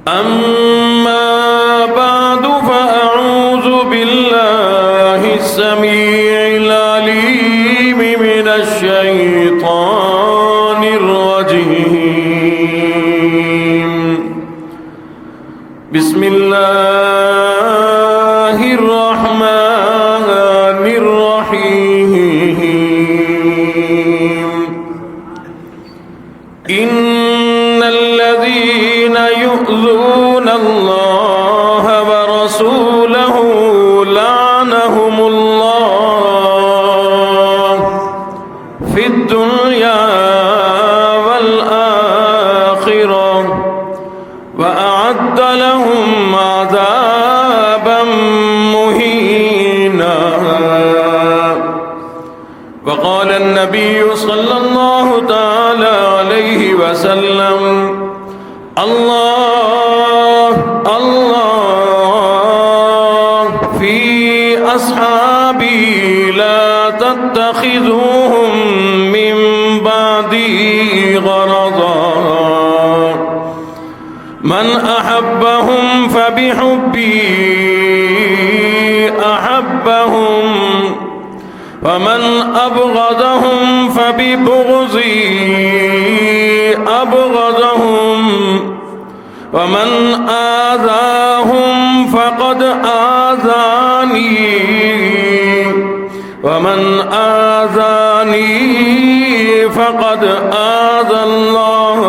أما بعد فأعوذ بالله السميع العليم من الشيطان الرجيم. بسم الله الرحمن الرحيم. إن الذين يؤذون الله ورسوله لعنهم الله في الدنيا والآخرة وأعد لهم عذابا مهينا. وقال النبي صلى الله تعالى عليه وسلم: الله الله في أصحابي لا تتخذوهم من بعدي غرضا. من أحبهم فبحبي أحبهم ومن أبغضهم فببغضي أبغضهم ومن آذاهم فقد آذاني ومن آذاني فقد آذى الله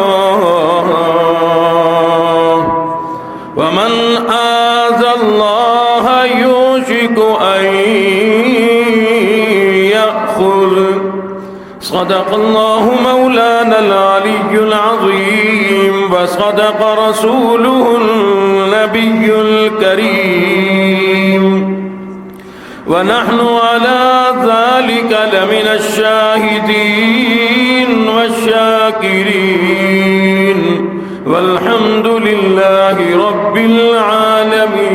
ومن آذى الله يوشك أن يأخذ. صدق الله مولانا العلي العظيم وصدق رسوله النبي الكريم ونحن على ذلك لمن الشاهدين والشاكرين والحمد لله رب العالمين.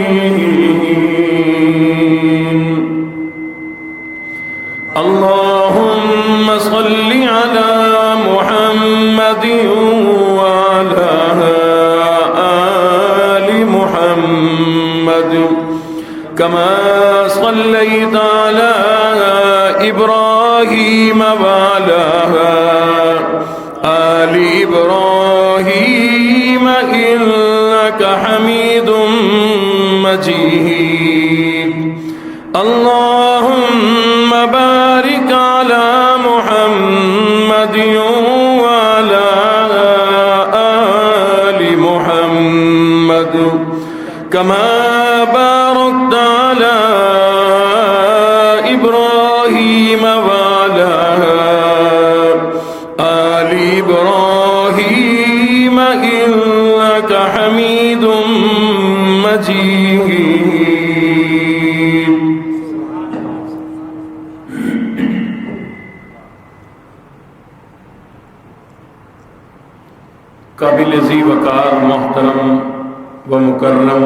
اللهم صل على محمد وعلى آل محمد كما صليت على إبراهيم وعلى آل إبراهيم إنك حميد مجيد. اللهم بارك على محمد وعلى آل محمد كما باركت على إبراهيم وعلى آل إبراهيم إنك حميد مجيد. قابل ذی وقار محترم و مکرم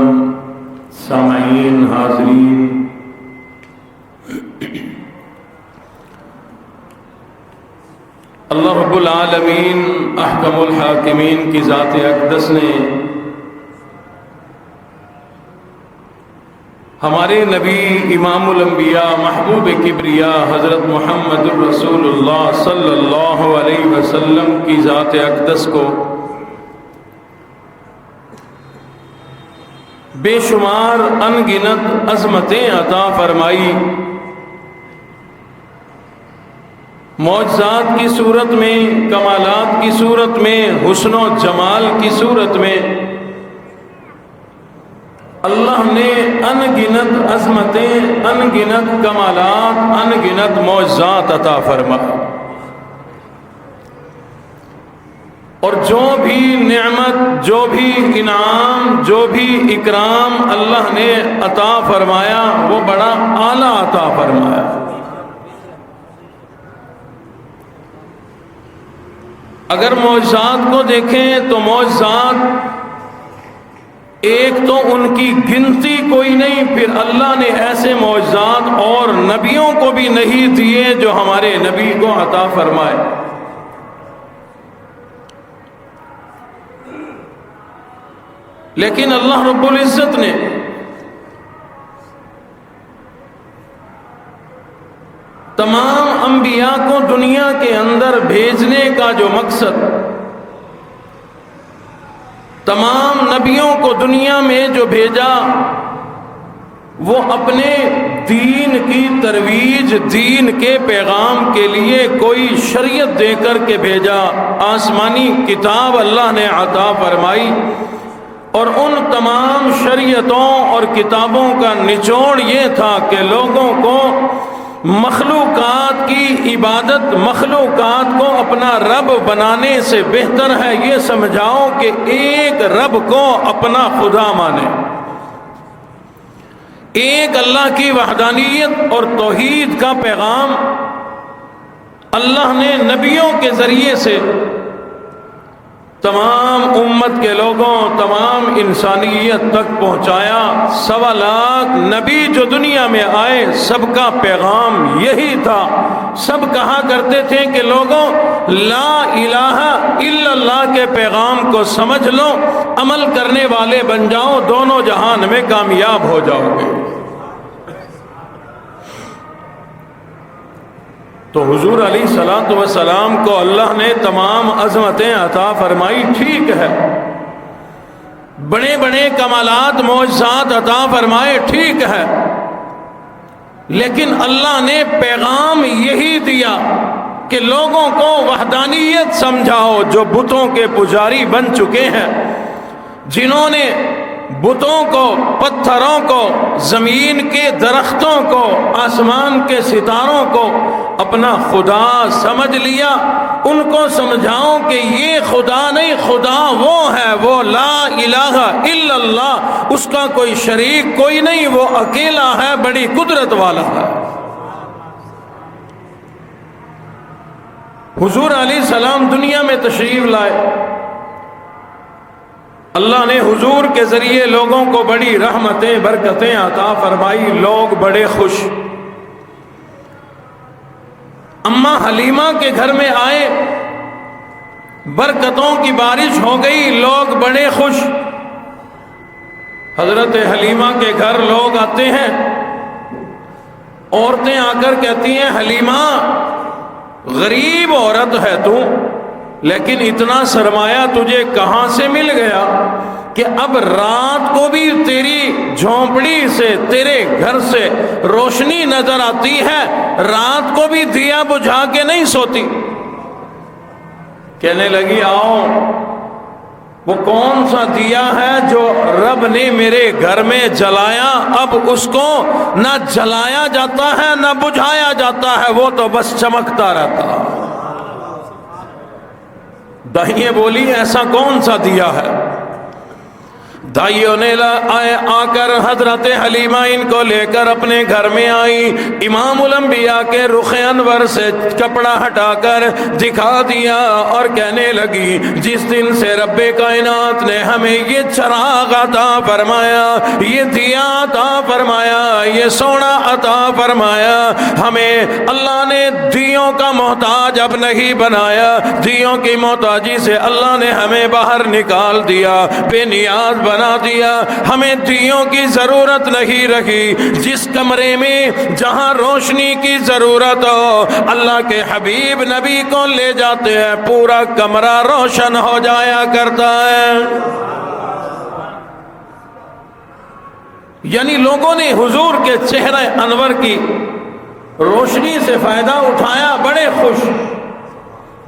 سامعین حاضرین، اللہ رب العالمین احکم الحاکمین کی ذات اقدس نے ہمارے نبی امام الانبیاء محبوب کبریا حضرت محمد الرسول اللہ صلی اللہ علیہ وسلم کی ذات اقدس کو بے شمار انگنت عظمتیں عطا فرمائی، معجزات کی صورت میں، کمالات کی صورت میں، حسن و جمال کی صورت میں اللہ نے انگنت عظمتیں، انگنت کمالات، انگنت معجزات عطا فرمائے. اور جو بھی نعمت، جو بھی انعام، جو بھی اکرام اللہ نے عطا فرمایا وہ بڑا اعلیٰ عطا فرمایا. اگر معجزات کو دیکھیں تو معجزات ایک تو ان کی گنتی کوئی نہیں، پھر اللہ نے ایسے معجزات اور نبیوں کو بھی نہیں دیے جو ہمارے نبی کو عطا فرمائے. لیکن اللہ رب العزت نے تمام انبیاء کو دنیا کے اندر بھیجنے کا جو مقصد، تمام نبیوں کو دنیا میں جو بھیجا، وہ اپنے دین کی ترویج، دین کے پیغام کے لیے کوئی شریعت دے کر کے بھیجا۔ آسمانی کتاب اللہ نے عطا فرمائی، اور ان تمام شریعتوں اور کتابوں کا نچوڑ یہ تھا کہ لوگوں کو مخلوقات کی عبادت، مخلوقات کو اپنا رب بنانے سے بہتر ہے یہ سمجھاؤ کہ ایک رب کو اپنا خدا مانے، ایک اللہ کی وحدانیت اور توحید کا پیغام اللہ نے نبیوں کے ذریعے سے تمام امت کے لوگوں، تمام انسانیت تک پہنچایا۔ 1.25 لاکھ نبی جو دنیا میں آئے، سب کا پیغام یہی تھا۔ سب کہا کرتے تھے کہ لوگوں لا الہ الا اللہ کے پیغام کو سمجھ لو، عمل کرنے والے بن جاؤ، دونوں جہان میں کامیاب ہو جاؤ گے۔ تو حضور علیہ الصلوۃ والسلام کو اللہ نے تمام عظمتیں عطا فرمائی، ٹھیک ہے، بڑے بڑے کمالات، معجزات عطا فرمائے، ٹھیک ہے، لیکن اللہ نے پیغام یہی دیا کہ لوگوں کو وحدانیت سمجھاؤ۔ جو بتوں کے پجاری بن چکے ہیں، جنہوں نے بتوں کو، پتھروں کو، زمین کے درختوں کو، آسمان کے ستاروں کو اپنا خدا سمجھ لیا، ان کو سمجھاؤ کہ یہ خدا نہیں، خدا وہ ہے، وہ لا الہ الا اللہ، اس کا کوئی شریک کوئی نہیں، وہ اکیلا ہے، بڑی قدرت والا ہے۔ حضور علیہ السلام دنیا میں تشریف لائے، اللہ نے حضور کے ذریعے لوگوں کو بڑی رحمتیں، برکتیں عطا فرمائی، لوگ بڑے خوش۔ اماں حلیمہ کے گھر میں آئے، برکتوں کی بارش ہو گئی، لوگ بڑے خوش۔ حضرت حلیمہ کے گھر لوگ آتے ہیں، عورتیں آ کر کہتی ہیں حلیمہ غریب عورت ہے تو، لیکن اتنا سرمایہ تجھے کہاں سے مل گیا کہ اب رات کو بھی تیری جھونپڑی سے، تیرے گھر سے روشنی نظر آتی ہے، رات کو بھی دیا بجھا کے نہیں سوتی؟ کہنے لگی آؤ، وہ کون سا دیا ہے جو رب نے میرے گھر میں جلایا، اب اس کو نہ جلایا جاتا ہے نہ بجھایا جاتا ہے، وہ تو بس چمکتا رہتا ہے۔ دائیں بولی ایسا کون سا دیا ہے؟ دائیوں نے آ کر حضرت حلیمہ ان کو لے کر اپنے گھر میں آئی، امام الانبیاء کے رخ انور سے کپڑا ہٹا کر دکھا دیا اور کہنے لگی جس دن سے رب کائنات نے ہمیں یہ چراغ عطا فرمایا، یہ دیا عطا فرمایا، یہ سونا عطا فرمایا، ہمیں اللہ نے دیوں کا محتاج اب نہیں بنایا، دیوں کی محتاجی سے اللہ نے ہمیں باہر نکال دیا، بے نیاز بنا دیا، ہمیں دیوں کی ضرورت نہیں رہی۔ جس کمرے میں جہاں روشنی کی ضرورت ہو، اللہ کے حبیب نبی کو لے جاتے ہیں، پورا کمرہ روشن ہو جایا کرتا ہے۔ یعنی لوگوں نے حضور کے چہرے انور کی روشنی سے فائدہ اٹھایا، بڑے خوش۔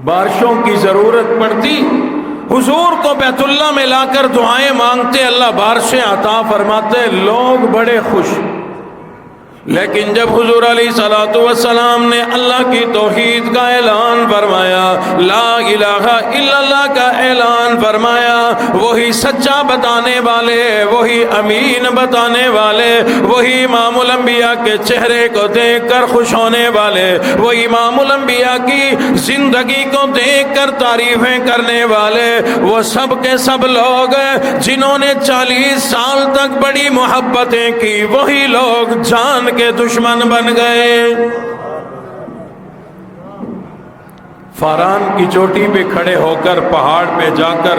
بارشوں کی ضرورت پڑتی، حضور کو بیت اللہ میں لا کر دعائیں مانگتے، اللہ بارشیں عطا فرماتے، لوگ بڑے خوش۔ لیکن جب حضور علیہ الصلوۃ والسلام نے اللہ کی توحید کا اعلان فرمایا، لا الہ الا اللہ کا اعلان فرمایا، وہی سچا بتانے والے، وہی امین بتانے والے، وہی امام الانبیاء کے چہرے کو دیکھ کر خوش ہونے والے، وہی امام الانبیاء کی زندگی کو دیکھ کر تعریفیں کرنے والے، وہ سب کے سب لوگ جنہوں نے 40 سال تک بڑی محبتیں کی، وہی لوگ جان کے دشمن بن گئے۔ فاران کی چوٹی پہ کھڑے ہو کر، پہاڑ پہ جا کر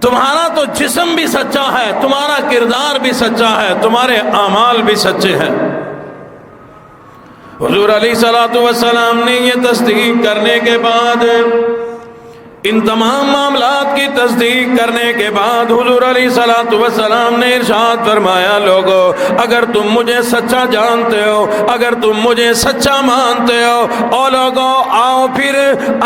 تمہارا تو جسم بھی سچا ہے، تمہارا کردار بھی سچا ہے، تمہارے اعمال بھی سچے ہیں۔ حضور علیہ الصلوۃ والسلام نے یہ تصدیق کرنے کے بعد، ان تمام معاملات کی تصدیق کرنے کے بعد حضور علیہ الصلوۃ والسلام نے ارشاد فرمایا، لوگو اگر تم مجھے سچا جانتے ہو، اگر تم مجھے سچا مانتے ہو، او لوگو آؤ پھر،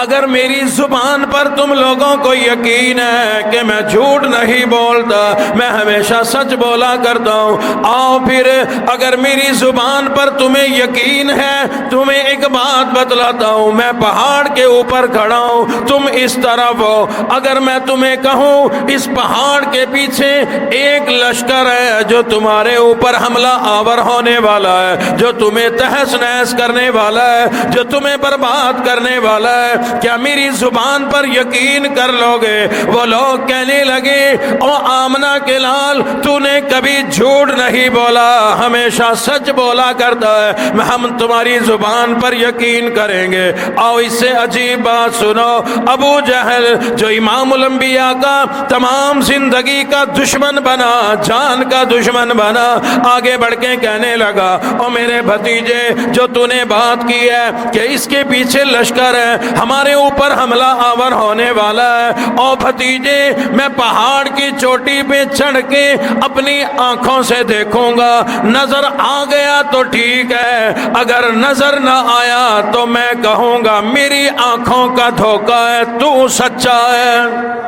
اگر میری زبان پر تم لوگوں کو یقین ہے کہ میں جھوٹ نہیں بولتا، میں ہمیشہ سچ بولا کرتا ہوں، آؤ پھر اگر میری زبان پر تمہیں یقین ہے، تمہیں ایک بات بتلاتا ہوں، میں پہاڑ کے اوپر کھڑا ہوں، تم اس طرف ہو، اگر میں تمہیں کہوں اس پہاڑ کے پیچھے ایک لشکر ہے جو تمہارے اوپر حملہ آور ہونے والا ہے، جو تمہیں تہس نہس کرنے والا ہے، جو تمہیں برباد کرنے والا ہے، کیا میری زبان پر یقین کر لو گے؟ وہ لوگ کہنے لگے، او آمنہ کے لال، تو نے کبھی جھوٹ نہیں بولا، ہمیشہ سچ بولا کرتا ہے، ہم تمہاری زبان پر یقین کریں گے۔ آؤ اس سے عجیب بات سنو، ابو جہل جو امام الانبیاء کا تمام زندگی کا دشمن بنا، جان کا دشمن بنا، آگے بڑھ کے کہنے لگا، او میرے بھتیجے، جو تو نے بات کی ہے کہ اس کے پیچھے لشکر ہے، ہمارے اوپر حملہ آور ہونے والا ہے، او بھتیجے میں پہاڑ کی چوٹی پہ چڑھ کے اپنی آنکھوں سے دیکھوں گا، نظر آ گیا تو ٹھیک ہے، اگر نظر نہ آیا تو میں کہوں گا میری آنکھوں کا دھوکہ ہے، تو سچا ہے۔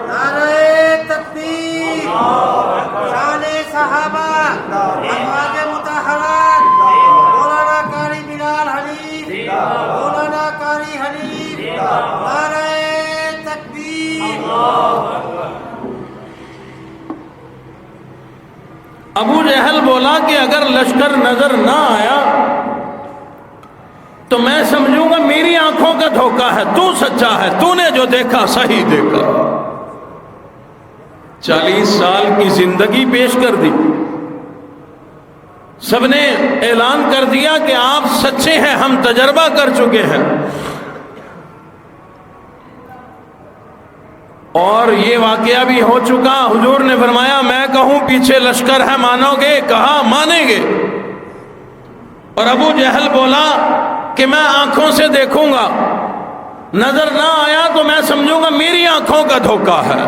نعرہ تکبیر، شان صحابہ، ازواج مطہرات، مولانا قاری بلال حنیف، مولانا قاری حنیف، نعرہ تکبیر۔ ابو جہل بولا کہ اگر لشکر نظر نہ آیا تو میں سمجھوں گا میری آنکھوں کا دھوکہ ہے، تو سچا ہے، تو نے جو دیکھا صحیح دیکھا۔ 40 سال کی زندگی پیش کر دی، سب نے اعلان کر دیا کہ آپ سچے ہیں، ہم تجربہ کر چکے ہیں، اور یہ واقعہ بھی ہو چکا۔ حضور نے فرمایا، میں کہوں پیچھے لشکر ہے، مانو گے؟ کہا مانیں گے۔ اور ابو جہل بولا کہ میں آنکھوں سے دیکھوں گا، نظر نہ آیا تو میں سمجھوں گا میری آنکھوں کا دھوکہ ہے۔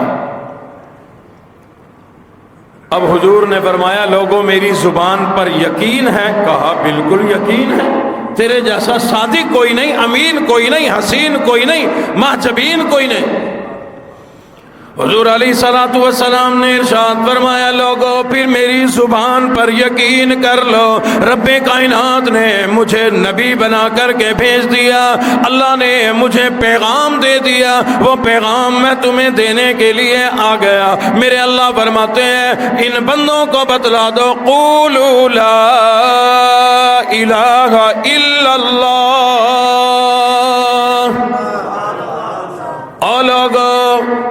اب حضور نے فرمایا، لوگوں میری زبان پر یقین ہے؟ کہا بالکل یقین ہے، تیرے جیسا صادق کوئی نہیں، امین کوئی نہیں، حسین کوئی نہیں، محجبین کوئی نہیں۔ حضور علیہ الصلوۃ والسلام نے ارشاد فرمایا، لوگو پھر میری زبان پر یقین کر لو، رب کائنات نے مجھے نبی بنا کر کے بھیج دیا، اللہ نے مجھے پیغام دے دیا، وہ پیغام میں تمہیں دینے کے لیے آ گیا۔ میرے اللہ فرماتے ہیں، ان بندوں کو بتلا دو، قولوا لا الہ الا اللہ۔ اور لوگو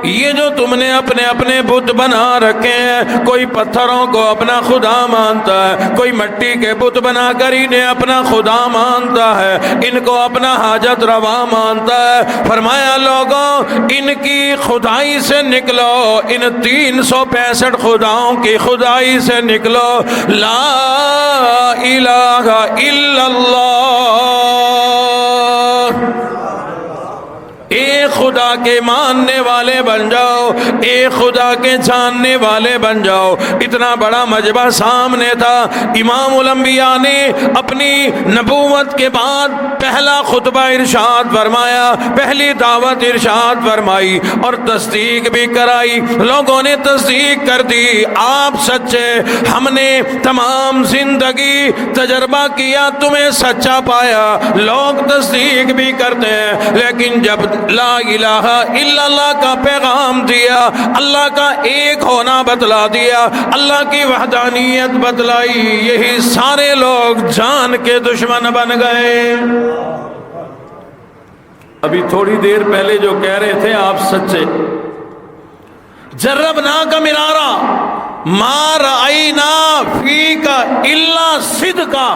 یہ جو تم نے اپنے اپنے بت بنا رکھے ہیں، کوئی پتھروں کو اپنا خدا مانتا ہے، کوئی مٹی کے بت بنا کر انہیں اپنا خدا مانتا ہے، ان کو اپنا حاجت روا مانتا ہے۔ فرمایا، لوگوں ان کی خدائی سے نکلو، ان 365 خداؤں کی خدائی سے نکلو، لا الہ الا اللہ، ایک خدا کے ماننے والے بن جاؤ، ایک خدا کے جاننے والے بن جاؤ۔ اتنا بڑا مجمع سامنے تھا، امام الانبیاء نے اپنی نبوت کے بعد پہلا خطبہ ارشاد فرمایا، پہلی دعوت ارشاد فرمائی اور تصدیق بھی کرائی، لوگوں نے تصدیق کر دی، آپ سچے، ہم نے تمام زندگی تجربہ کیا، تمہیں سچا پایا، لوگ تصدیق بھی کرتے ہیں، لیکن جب لا الہ الا اللہ کا پیغام دیا، اللہ کا ایک ہونا بتلا دیا، اللہ کی وحدانیت بتلائی، یہی سارے لوگ جان کے دشمن بن گئے۔ ابھی تھوڑی دیر پہلے جو کہہ رہے تھے آپ سچے، جربنا کا مرارا ما رأینا فیک الا صدقا،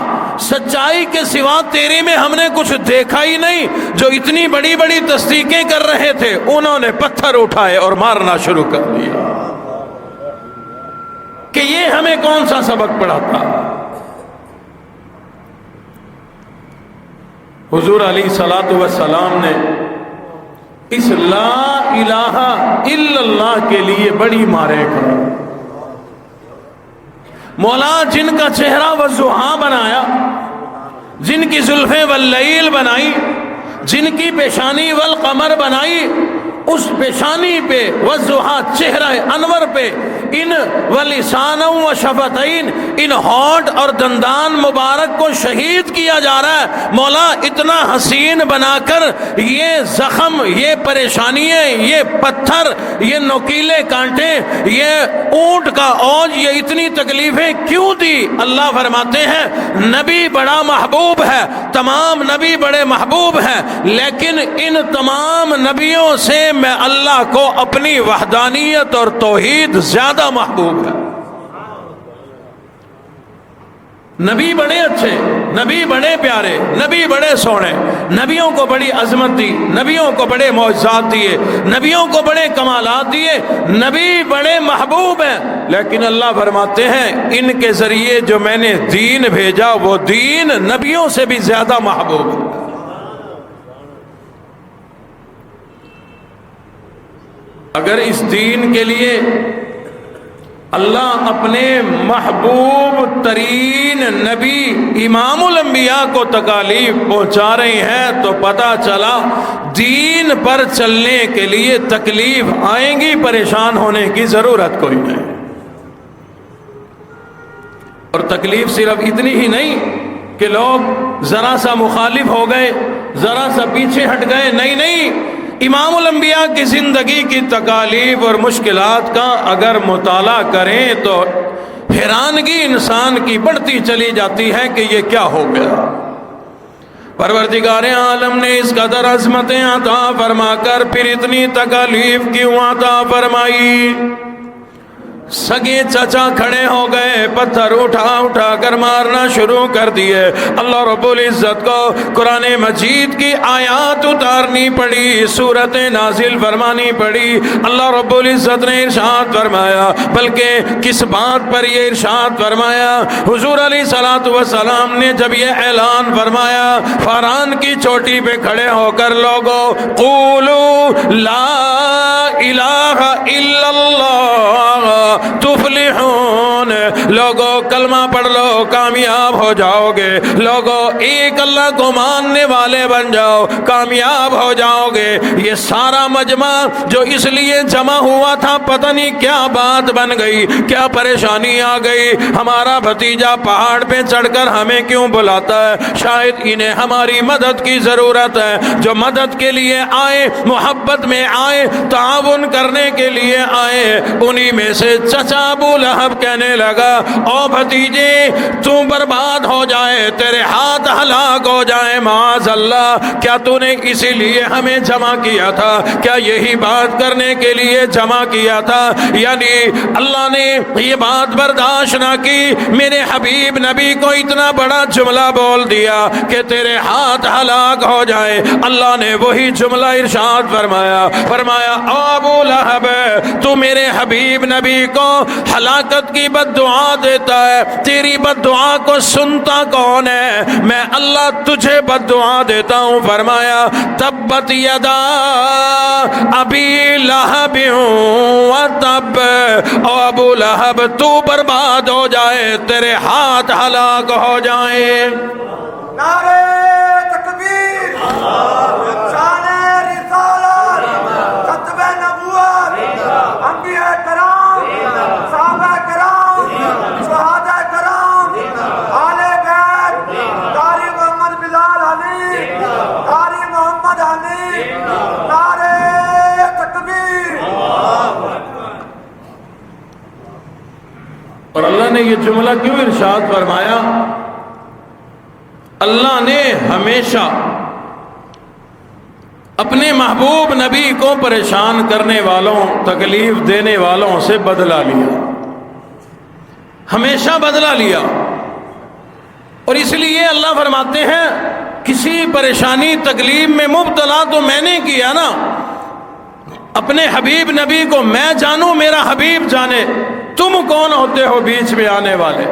سچائی کے سوا تیرے میں ہم نے کچھ دیکھا ہی نہیں۔ جو اتنی بڑی بڑی تصدیقیں کر رہے تھے، انہوں نے پتھر اٹھائے اور مارنا شروع کر دیا۔ ہمیں کون سا سبق پڑھاتا؟ حضور علیہ الصلوۃ والسلام نے اس لا الہ الا اللہ کے لیے بڑی مارے کھڑی۔ مولا جن کا چہرہ والضحیٰ بنایا، جن کی زلفیں واللیل بنائی، جن کی پیشانی والقمر بنائی، اس پیشانی پہ والضحیٰ چہرہ انور پہ ان ولسان و شفتین، ان ہونٹ اور دندان مبارک کو شہید کیا جا رہا ہے۔ مولا اتنا حسین بنا کر یہ زخم، یہ پریشانیاں، یہ پتھر، یہ نوکیلے کانٹے، یہ اونٹ کا اوج، یہ اتنی تکلیفیں کیوں دی؟ اللہ فرماتے ہیں نبی بڑا محبوب ہے، تمام نبی بڑے محبوب ہیں، لیکن ان تمام نبیوں سے میں اللہ کو اپنی وحدانیت اور توحید زیادہ محبوب ہے۔ نبی بڑے اچھے، نبی بڑے پیارے، نبی بڑے سونے، نبیوں کو بڑی عظمت دی، نبیوں کو بڑے معجزات دیے، نبیوں کو بڑے کمالات دیے، نبی بڑے محبوب ہیں، لیکن اللہ فرماتے ہیں ان کے ذریعے جو میں نے دین بھیجا وہ دین نبیوں سے بھی زیادہ محبوب ہے۔ اگر اس دین کے لیے اللہ اپنے محبوب ترین نبی امام الانبیاء کو تکالیف پہنچا رہی ہیں تو پتہ چلا دین پر چلنے کے لیے تکلیف آئیں گی، پریشان ہونے کی ضرورت کوئی نہیں۔ اور تکلیف صرف اتنی ہی نہیں کہ لوگ ذرا سا مخالف ہو گئے، ذرا سا پیچھے ہٹ گئے، نہیں، امام الانبیاء کی زندگی کی تکالیف اور مشکلات کا اگر مطالعہ کریں تو حیرانگی انسان کی بڑھتی چلی جاتی ہے کہ یہ کیا ہو گیا۔ پروردگار عالم نے اس قدر عظمتیں عطا فرما کر پھر اتنی تکالیف کیوں عطا فرمائی؟ سگے چچا کھڑے ہو گئے، پتھر اٹھا کر مارنا شروع کر دیے۔ اللہ رب العزت کو قرآن مجید کی آیات اتارنی پڑی، سورتیں نازل فرمانی پڑی۔ اللہ رب العزت نے ارشاد فرمایا، بلکہ کس بات پر یہ ارشاد فرمایا؟ حضور علیہ الصلوۃ والسلام نے جب یہ اعلان فرمایا، فاران کی چوٹی پہ کھڑے ہو کر لوگوں قولوا لا الہ الا اللہ تفلحون، لوگوں کلمہ پڑھ لو کامیاب ہو جاؤ گے، لوگوں ایک اللہ کو ماننے والے بن جاؤ کامیاب ہو جاؤ گے۔ یہ سارا مجمع جو اس لیے جمع ہوا تھا پتہ نہیں کیا بات بن گئی، کیا پریشانی آ گئی۔ ہمارا بھتیجا پہاڑ پہ چڑھ کر ہمیں کیوں بلاتا ہے؟ شاید انہیں ہماری مدد کی ضرورت ہے۔ جو مدد کے لیے آئے، محبت میں آئے، تعاون کرنے کے لیے آئے، انہی میں سے چچا ابو لہب کہنے لگا، او بھتیجے تو برباد ہو جائے، تیرے ہاتھ ہلاک ہو جائے، معاذ اللہ، کیا تو نے اسی لیے ہمیں جمع کیا تھا؟ کیا یہی بات کرنے کے لیے جمع کیا تھا؟ یعنی اللہ نے یہ بات برداشت نہ کی، میرے حبیب نبی کو اتنا بڑا جملہ بول دیا کہ تیرے ہاتھ ہلاک ہو جائے۔ اللہ نے وہی جملہ ارشاد فرمایا او ابو لہب، تو میرے حبیب نبی کو ہلاکت کی بد دعا دیتا ہے، تیری بد دعا کو سنتا کون ہے؟ میں اللہ تجھے بد دعا دیتا ہوں۔ فرمایا تبت یدا ابی لہب وتب، او ابو لہب تو برباد ہو جائے، تیرے ہاتھ ہلاک ہو جائیں۔ نعرہ تکبیر، شان رسالت، ختم نبوت، انبیاء کرام، صحابہ کرام، شہداء کرام، آل بیت، قاری محمد بلال علی، قاری محمد علی، نعرہ تکبیر۔ اور اللہ نے یہ جملہ کیوں ارشاد فرمایا؟ اللہ نے ہمیشہ اپنے محبوب نبی کو پریشان کرنے والوں، تکلیف دینے والوں سے بدلہ لیا، ہمیشہ بدلہ لیا۔ اور اس لیے اللہ فرماتے ہیں کسی پریشانی تکلیف میں مبتلا تو میں نے کیا نا، اپنے حبیب نبی کو میں جانوں، میرا حبیب جانے، تم کون ہوتے ہو بیچ میں آنے والے؟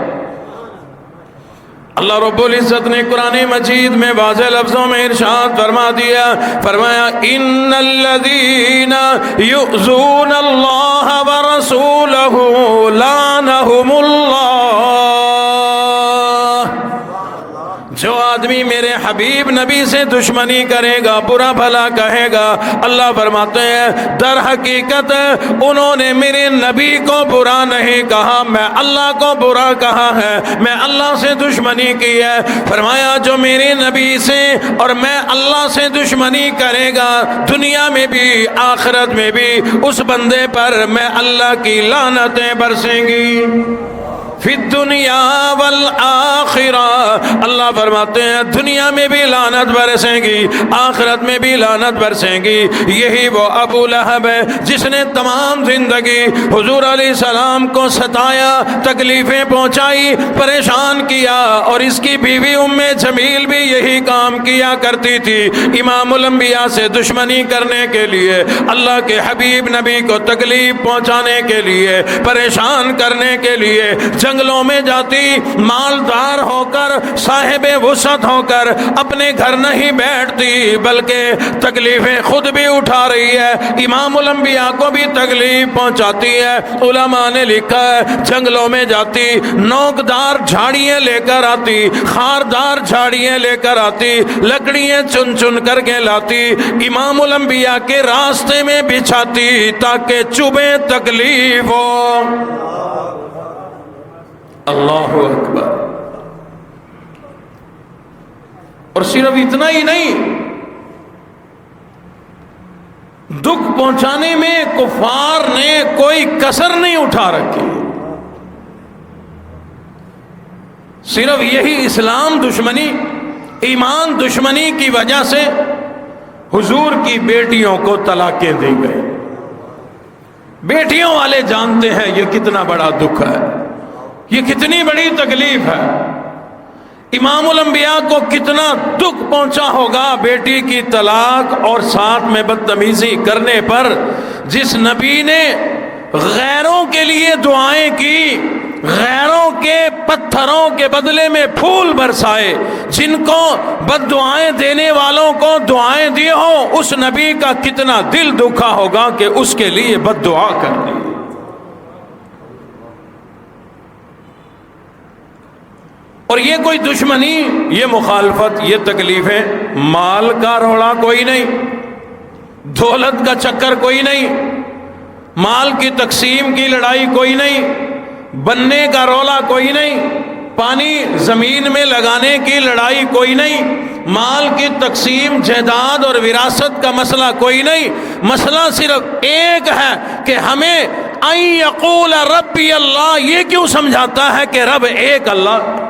اللہ رب العزت نے قرآن مجید میں واضح لفظوں میں ارشاد فرما دیا، فرمایا ان الذین یؤذون اللہ ورسولہ لعنہم اللہ، جو آدمی میرے حبیب نبی سے دشمنی کرے گا، برا بھلا کہے گا، اللہ فرماتے ہیں در حقیقت انہوں نے میرے نبی کو برا نہیں کہا، میں اللہ کو برا کہا ہے، میں اللہ سے دشمنی کی ہے۔ فرمایا جو میرے نبی سے اور میں اللہ سے دشمنی کرے گا، دنیا میں بھی آخرت میں بھی اس بندے پر میں اللہ کی لعنتیں برسیں گی، فی الدنیا والآخرہ، اللہ فرماتے ہیں دنیا میں بھی لعنت برسیں گی، آخرت میں بھی لعنت برسیں گی۔ یہی وہ ابو لہب ہے جس نے تمام زندگی حضور علیہ السلام کو ستایا، تکلیفیں پہنچائی، پریشان کیا، اور اس کی بیوی ام جمیل بھی یہی کام کیا کرتی تھی، امام الانبیاء سے دشمنی کرنے کے لیے، اللہ کے حبیب نبی کو تکلیف پہنچانے کے لیے، پریشان کرنے کے لیے، جنگلوں میں جاتی، مالدار ہو کر، صاحب وسعت ہو کر، اپنے گھر نہیں بیٹھتی بلکہ تکلیفیں خود بھی اٹھا رہی ہے، امام الانبیاء کو بھی تکلیف پہنچاتی ہے۔ علماء نے لکھا ہے جنگلوں میں جاتی، نوکدار جھاڑیاں لے کر آتی، خاردار جھاڑیاں لے کر آتی، لکڑیاں چن چن کر کے لاتی، امام الانبیاء کے راستے میں بچھاتی تاکہ چبھے تکلیف ہو۔ اللہ اکبر۔ اور صرف اتنا ہی نہیں، دکھ پہنچانے میں کفار نے کوئی کسر نہیں اٹھا رکھی۔ صرف یہی اسلام دشمنی، ایمان دشمنی کی وجہ سے حضور کی بیٹیوں کو طلاقیں دی گئی۔ بیٹیوں والے جانتے ہیں یہ کتنا بڑا دکھ ہے، یہ کتنی بڑی تکلیف ہے، امام الانبیاء کو کتنا دکھ پہنچا ہوگا بیٹی کی طلاق اور ساتھ میں بدتمیزی کرنے پر۔ جس نبی نے غیروں کے لیے دعائیں کی، غیروں کے پتھروں کے بدلے میں پھول برسائے، جن کو بد دعائیں دینے والوں کو دعائیں دی ہوں، اس نبی کا کتنا دل دکھا ہوگا کہ اس کے لیے بد دعا کر دی۔ اور یہ کوئی دشمنی، یہ مخالفت، یہ تکلیفیں، مال کا روڑا کوئی نہیں، دولت کا چکر کوئی نہیں، مال کی تقسیم کی لڑائی کوئی نہیں، بننے کا رولا کوئی نہیں، پانی زمین میں لگانے کی لڑائی کوئی نہیں، مال کی تقسیم، جائیداد اور وراثت کا مسئلہ کوئی نہیں۔ مسئلہ صرف ایک ہے کہ ہمیں ان یقول ربی اللہ، یہ کیوں سمجھاتا ہے کہ رب ایک اللہ؟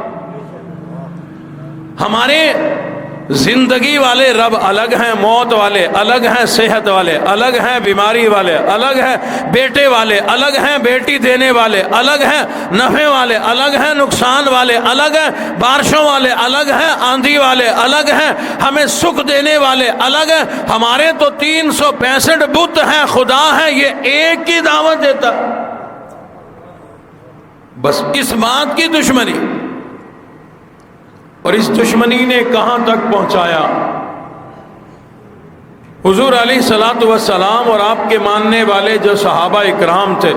ہمارے زندگی والے رب الگ ہیں، موت والے الگ ہیں، صحت والے الگ ہیں، بیماری والے الگ ہیں، بیٹے والے الگ ہیں، بیٹی دینے والے الگ ہیں، نفع والے الگ ہیں، نقصان والے الگ ہیں، بارشوں والے الگ ہیں، آندھی والے الگ ہیں، ہمیں سکھ دینے والے الگ ہیں۔ ہمارے تو 365 بت ہیں، خدا ہیں، یہ ایک کی دعوت دیتا۔ بس اس بات کی دشمنی، اور اس دشمنی نے کہاں تک پہنچایا؟ حضور علیہ الصلوۃ والسلام اور آپ کے ماننے والے جو صحابہ اکرام تھے،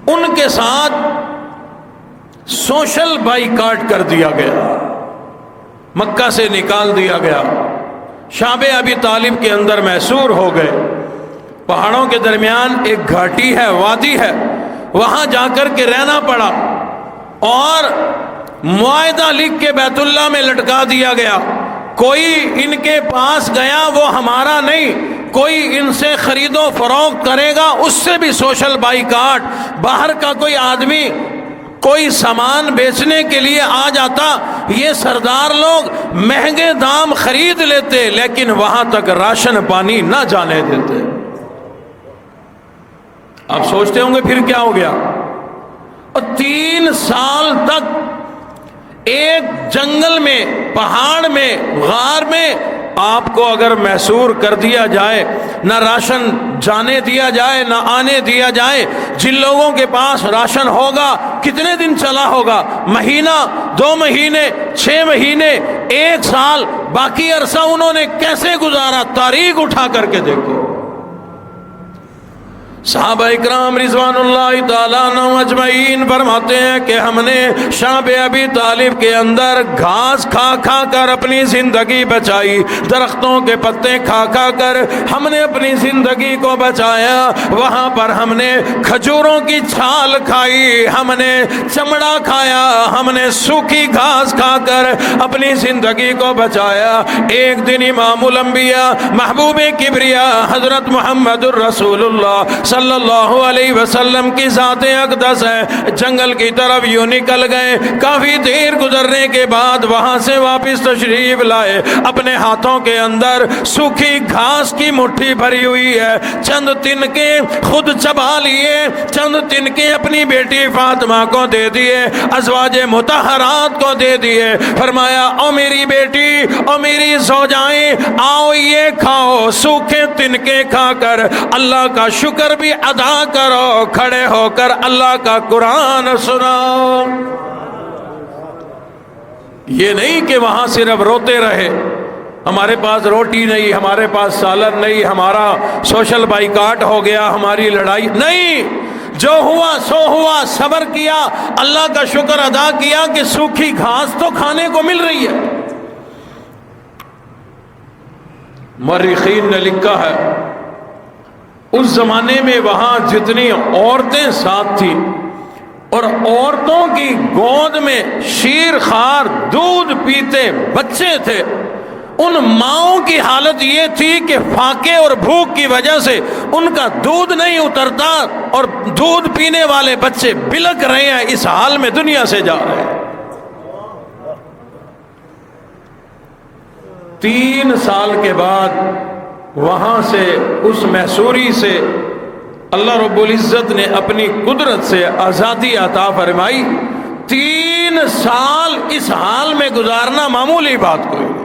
ان کے ساتھ سوشل بائیکاٹ کر دیا گیا، مکہ سے نکال دیا گیا، شعب ابی طالب کے اندر محصور ہو گئے۔ پہاڑوں کے درمیان ایک گھاٹی ہے، وادی ہے، وہاں جا کر کے رہنا پڑا، اور معاہدہ لکھ کے بیت اللہ میں لٹکا دیا گیا۔ کوئی ان کے پاس گیا وہ ہمارا نہیں، کوئی ان سے خرید و فروخت کرے گا اس سے بھی سوشل بائیکاٹ۔ باہر کا کوئی آدمی کوئی سامان بیچنے کے لیے آ جاتا، یہ سردار لوگ مہنگے دام خرید لیتے لیکن وہاں تک راشن پانی نہ جانے دیتے۔ آپ سوچتے ہوں گے پھر کیا ہو گیا؟ اور 3 سال تک ایک جنگل میں، پہاڑ میں، غار میں آپ کو اگر محصور کر دیا جائے، نہ راشن جانے دیا جائے نہ آنے دیا جائے، جن لوگوں کے پاس راشن ہوگا کتنے دن چلا ہوگا؟ مہینہ، 2 مہینے، 6 مہینے، 1 سال، باقی عرصہ انہوں نے کیسے گزارا؟ تاریخ اٹھا کر کے دیکھو۔ صحابہ اکرام رضوان اللہ تعالیٰ عنہ اجمعین فرماتے ہیں کہ ہم نے شعب ابی طالب کے اندر گھاس کھا کھا کر اپنی زندگی بچائی، درختوں کے پتے کھا کھا کر ہم نے اپنی زندگی کو بچایا۔ وہاں پر ہم نے کھجوروں کی چھال کھائی، ہم نے چمڑا کھایا، ہم نے سوکھی گھاس کھا کر اپنی زندگی کو بچایا۔ ایک دن امام الانبیاء محبوب کبریا حضرت محمد الرسول اللہ صلی اللہ علیہ وسلم کی ذات اقدس ہے، جنگل کی طرف یوں نکل گئے۔ کافی دیر گزرنے کے بعد وہاں سے واپس تشریف لائے، اپنے ہاتھوں کے اندر سوکھی گھاس کی مٹھی بھری ہوئی ہے، چند تنکے خود چبا لیے، چند تنکے اپنی بیٹی فاطمہ کو دے دیے، ازواج مطہرات کو دے دیے۔ فرمایا او میری بیٹی، او میری زوجائیں، آؤ یہ کھاؤ، سوکھے تنکے کھا کر اللہ کا شکر بھی ادا کرو، کھڑے ہو کر اللہ کا قرآن سناؤ۔ یہ نہیں کہ وہاں صرف روتے رہے، ہمارے پاس روٹی نہیں، ہمارے پاس سالن نہیں، ہمارا سوشل بائیکاٹ ہو گیا، ہماری لڑائی نہیں۔ جو ہوا سو ہوا، صبر کیا، اللہ کا شکر ادا کیا کہ سوکھی گھاس تو کھانے کو مل رہی ہے۔ مورخین نے لکھا ہے اس زمانے میں وہاں جتنی عورتیں ساتھ تھیں اور عورتوں کی گود میں شیر خوار دودھ پیتے بچے تھے، ان ماؤں کی حالت یہ تھی کہ فاقے اور بھوک کی وجہ سے ان کا دودھ نہیں اترتا اور دودھ پینے والے بچے بلک رہے ہیں، اس حال میں دنیا سے جا رہے ہیں۔ 3 سال کے بعد وہاں سے اس محصوری سے اللہ رب العزت نے اپنی قدرت سے آزادی عطا فرمائی۔ 3 سال اس حال میں گزارنا معمولی بات کوئی نہیں۔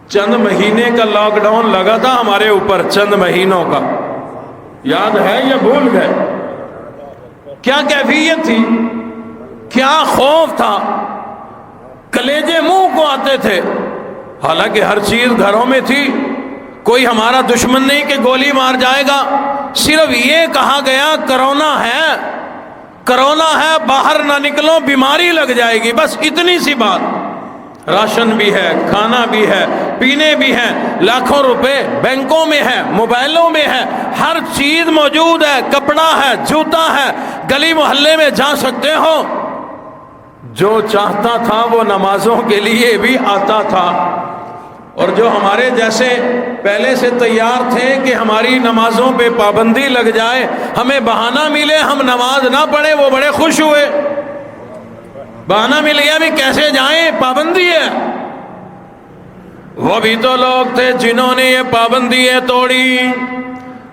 چند مہینے کا لاک ڈاؤن لگا تھا ہمارے اوپر، چند مہینوں کا، یاد ہے یا بھول گئے؟ کیا کیفیت تھی، کیا خوف تھا، کلیجے منہ کو آتے تھے۔ حالانکہ ہر چیز گھروں میں تھی، کوئی ہمارا دشمن نہیں کہ گولی مار جائے گا، صرف یہ کہا گیا کرونا ہے، کرونا ہے، باہر نہ نکلو، بیماری لگ جائے گی، بس اتنی سی بات۔ راشن بھی ہے، کھانا بھی ہے، پینے بھی ہیں، لاکھوں روپے بینکوں میں ہے، موبائلوں میں ہے، ہر چیز موجود ہے، کپڑا ہے، جوتا ہے، گلی محلے میں جا سکتے ہو۔ جو چاہتا تھا وہ نمازوں کے لیے بھی آتا تھا، اور جو ہمارے جیسے پہلے سے تیار تھے کہ ہماری نمازوں پہ پابندی لگ جائے، ہمیں بہانہ ملے ہم نماز نہ پڑھے، وہ بڑے خوش ہوئے۔ بہانہ مل گیا بھی کیسے جائیں، پابندی ہے۔ وہ بھی تو لوگ تھے جنہوں نے یہ پابندیاں توڑی،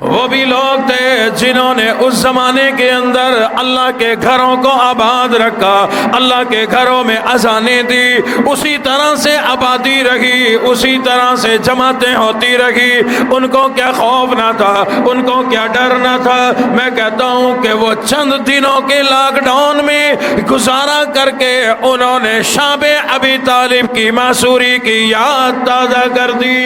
وہ بھی لوگ تھے جنہوں نے اس زمانے کے اندر اللہ کے گھروں کو آباد رکھا، اللہ کے گھروں میں اذانیں دی، اسی طرح سے آبادی رہی، اسی طرح سے جماعتیں ہوتی رہی۔ ان کو کیا خوف نہ تھا، ان کو کیا ڈر نہ تھا۔ میں کہتا ہوں کہ وہ چند دنوں کے لاک ڈاؤن میں گزارا کر کے انہوں نے شعب ابی طالب کی معصوری کی یاد تازہ کر دی۔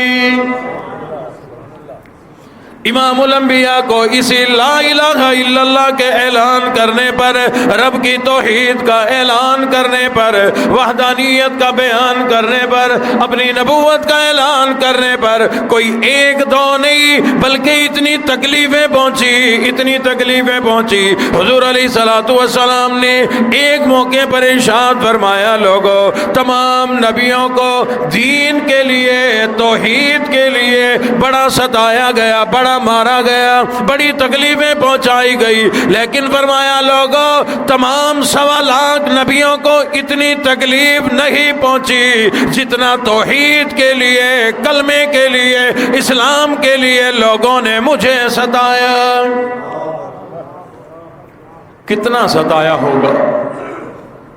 امام الانبیاء کو اسی لا الہ الا اللہ کے اعلان کرنے پر، رب کی توحید کا اعلان کرنے پر، وحدانیت کا بیان کرنے پر، اپنی نبوت کا اعلان کرنے پر کوئی 1-2 نہیں بلکہ اتنی تکلیفیں پہنچی، اتنی تکلیفیں پہنچی۔ حضور علیہ الصلوۃ والسلام نے ایک موقع پر ارشاد فرمایا، لوگوں تمام نبیوں کو دین کے لیے، توحید کے لیے بڑا ستایا گیا، بڑا مارا گیا، بڑی تکلیفیں پہنچائی گئی، لیکن فرمایا لوگوں تمام 1.25 لاکھ نبیوں کو اتنی تکلیف نہیں پہنچی جتنا توحید کے لیے، کلمے کے لیے، اسلام کے لیے لوگوں نے مجھے ستایا۔ کتنا ستایا ہوگا،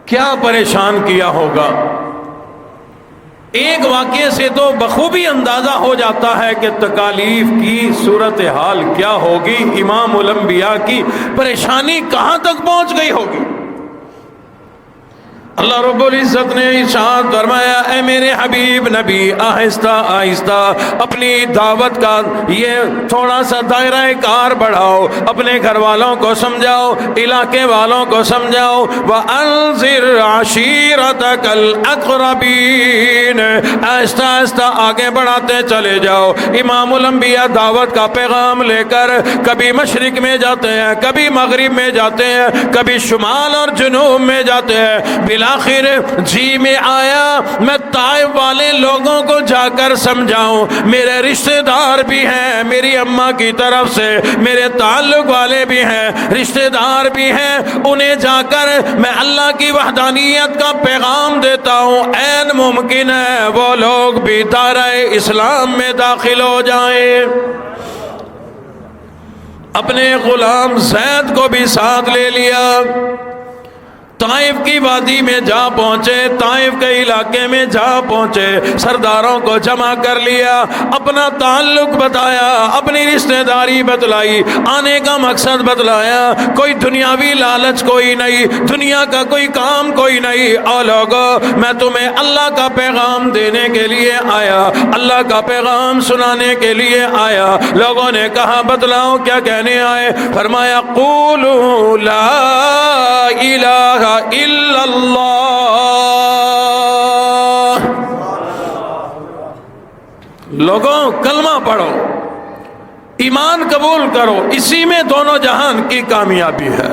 کیا پریشان کیا ہوگا۔ ایک واقعے سے تو بخوبی اندازہ ہو جاتا ہے کہ تکالیف کی صورتحال کیا ہوگی، امام الانبیاء کی پریشانی کہاں تک پہنچ گئی ہوگی۔ اللہ رب العزت نے ارشاد فرمایا، اے میرے حبیب نبی آہستہ آہستہ اپنی دعوت کا یہ تھوڑا سا دائرہ کار بڑھاؤ، اپنے گھر والوں کو سمجھاؤ، علاقے والوں کو سمجھاؤ، وَأَنذِرْ عَشِيرَتَكَ الْأَقْرَبِينَ، آہستہ آہستہ آگے بڑھاتے چلے جاؤ۔ امام الانبیاء دعوت کا پیغام لے کر کبھی مشرق میں جاتے ہیں، کبھی مغرب میں جاتے ہیں، کبھی شمال اور جنوب میں جاتے ہیں، بالآخر جی میں آیا میں طائف والے لوگوں کو جا کر سمجھاؤں، میرے رشتہ دار بھی ہیں، میری اماں کی طرف سے میرے تعلق والے بھی ہیں، رشتہ دار بھی ہیں، انہیں جا کر میں اللہ کی وحدانیت کا پیغام دیتا ہوں، عین ممکن ہے وہ لوگ بھی دائرہ اسلام میں داخل ہو جائیں۔ اپنے غلام زید کو بھی ساتھ لے لیا، طائف کی وادی میں جا پہنچے، طائف کے علاقے میں جا پہنچے، سرداروں کو جمع کر لیا، اپنا تعلق بتایا، اپنی رشتہ داری بتلائی، آنے کا مقصد بتلایا، کوئی دنیاوی لالچ کوئی نہیں، دنیا کا کوئی کام کوئی نہیں، اور لوگوں میں تمہیں اللہ کا پیغام دینے کے لیے آیا، اللہ کا پیغام سنانے کے لیے آیا۔ لوگوں نے کہا بتلاؤ کیا کہنے آئے؟ فرمایا قولوا لا الہ الا اللہ، لوگوں کلمہ پڑھو، ایمان قبول کرو، اسی میں دونوں جہان کی کامیابی ہے۔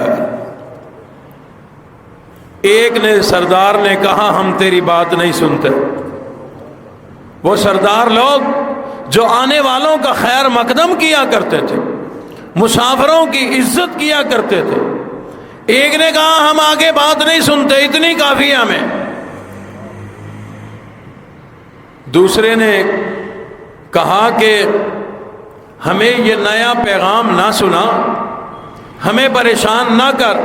ایک نے سردار نے کہا ہم تیری بات نہیں سنتے۔ وہ سردار لوگ جو آنے والوں کا خیر مقدم کیا کرتے تھے، مسافروں کی عزت کیا کرتے تھے، ایک نے کہا ہم آگے بات نہیں سنتے، اتنی کافی ہمیں۔ دوسرے نے کہا کہ ہمیں یہ نیا پیغام نہ سنا، ہمیں پریشان نہ کر۔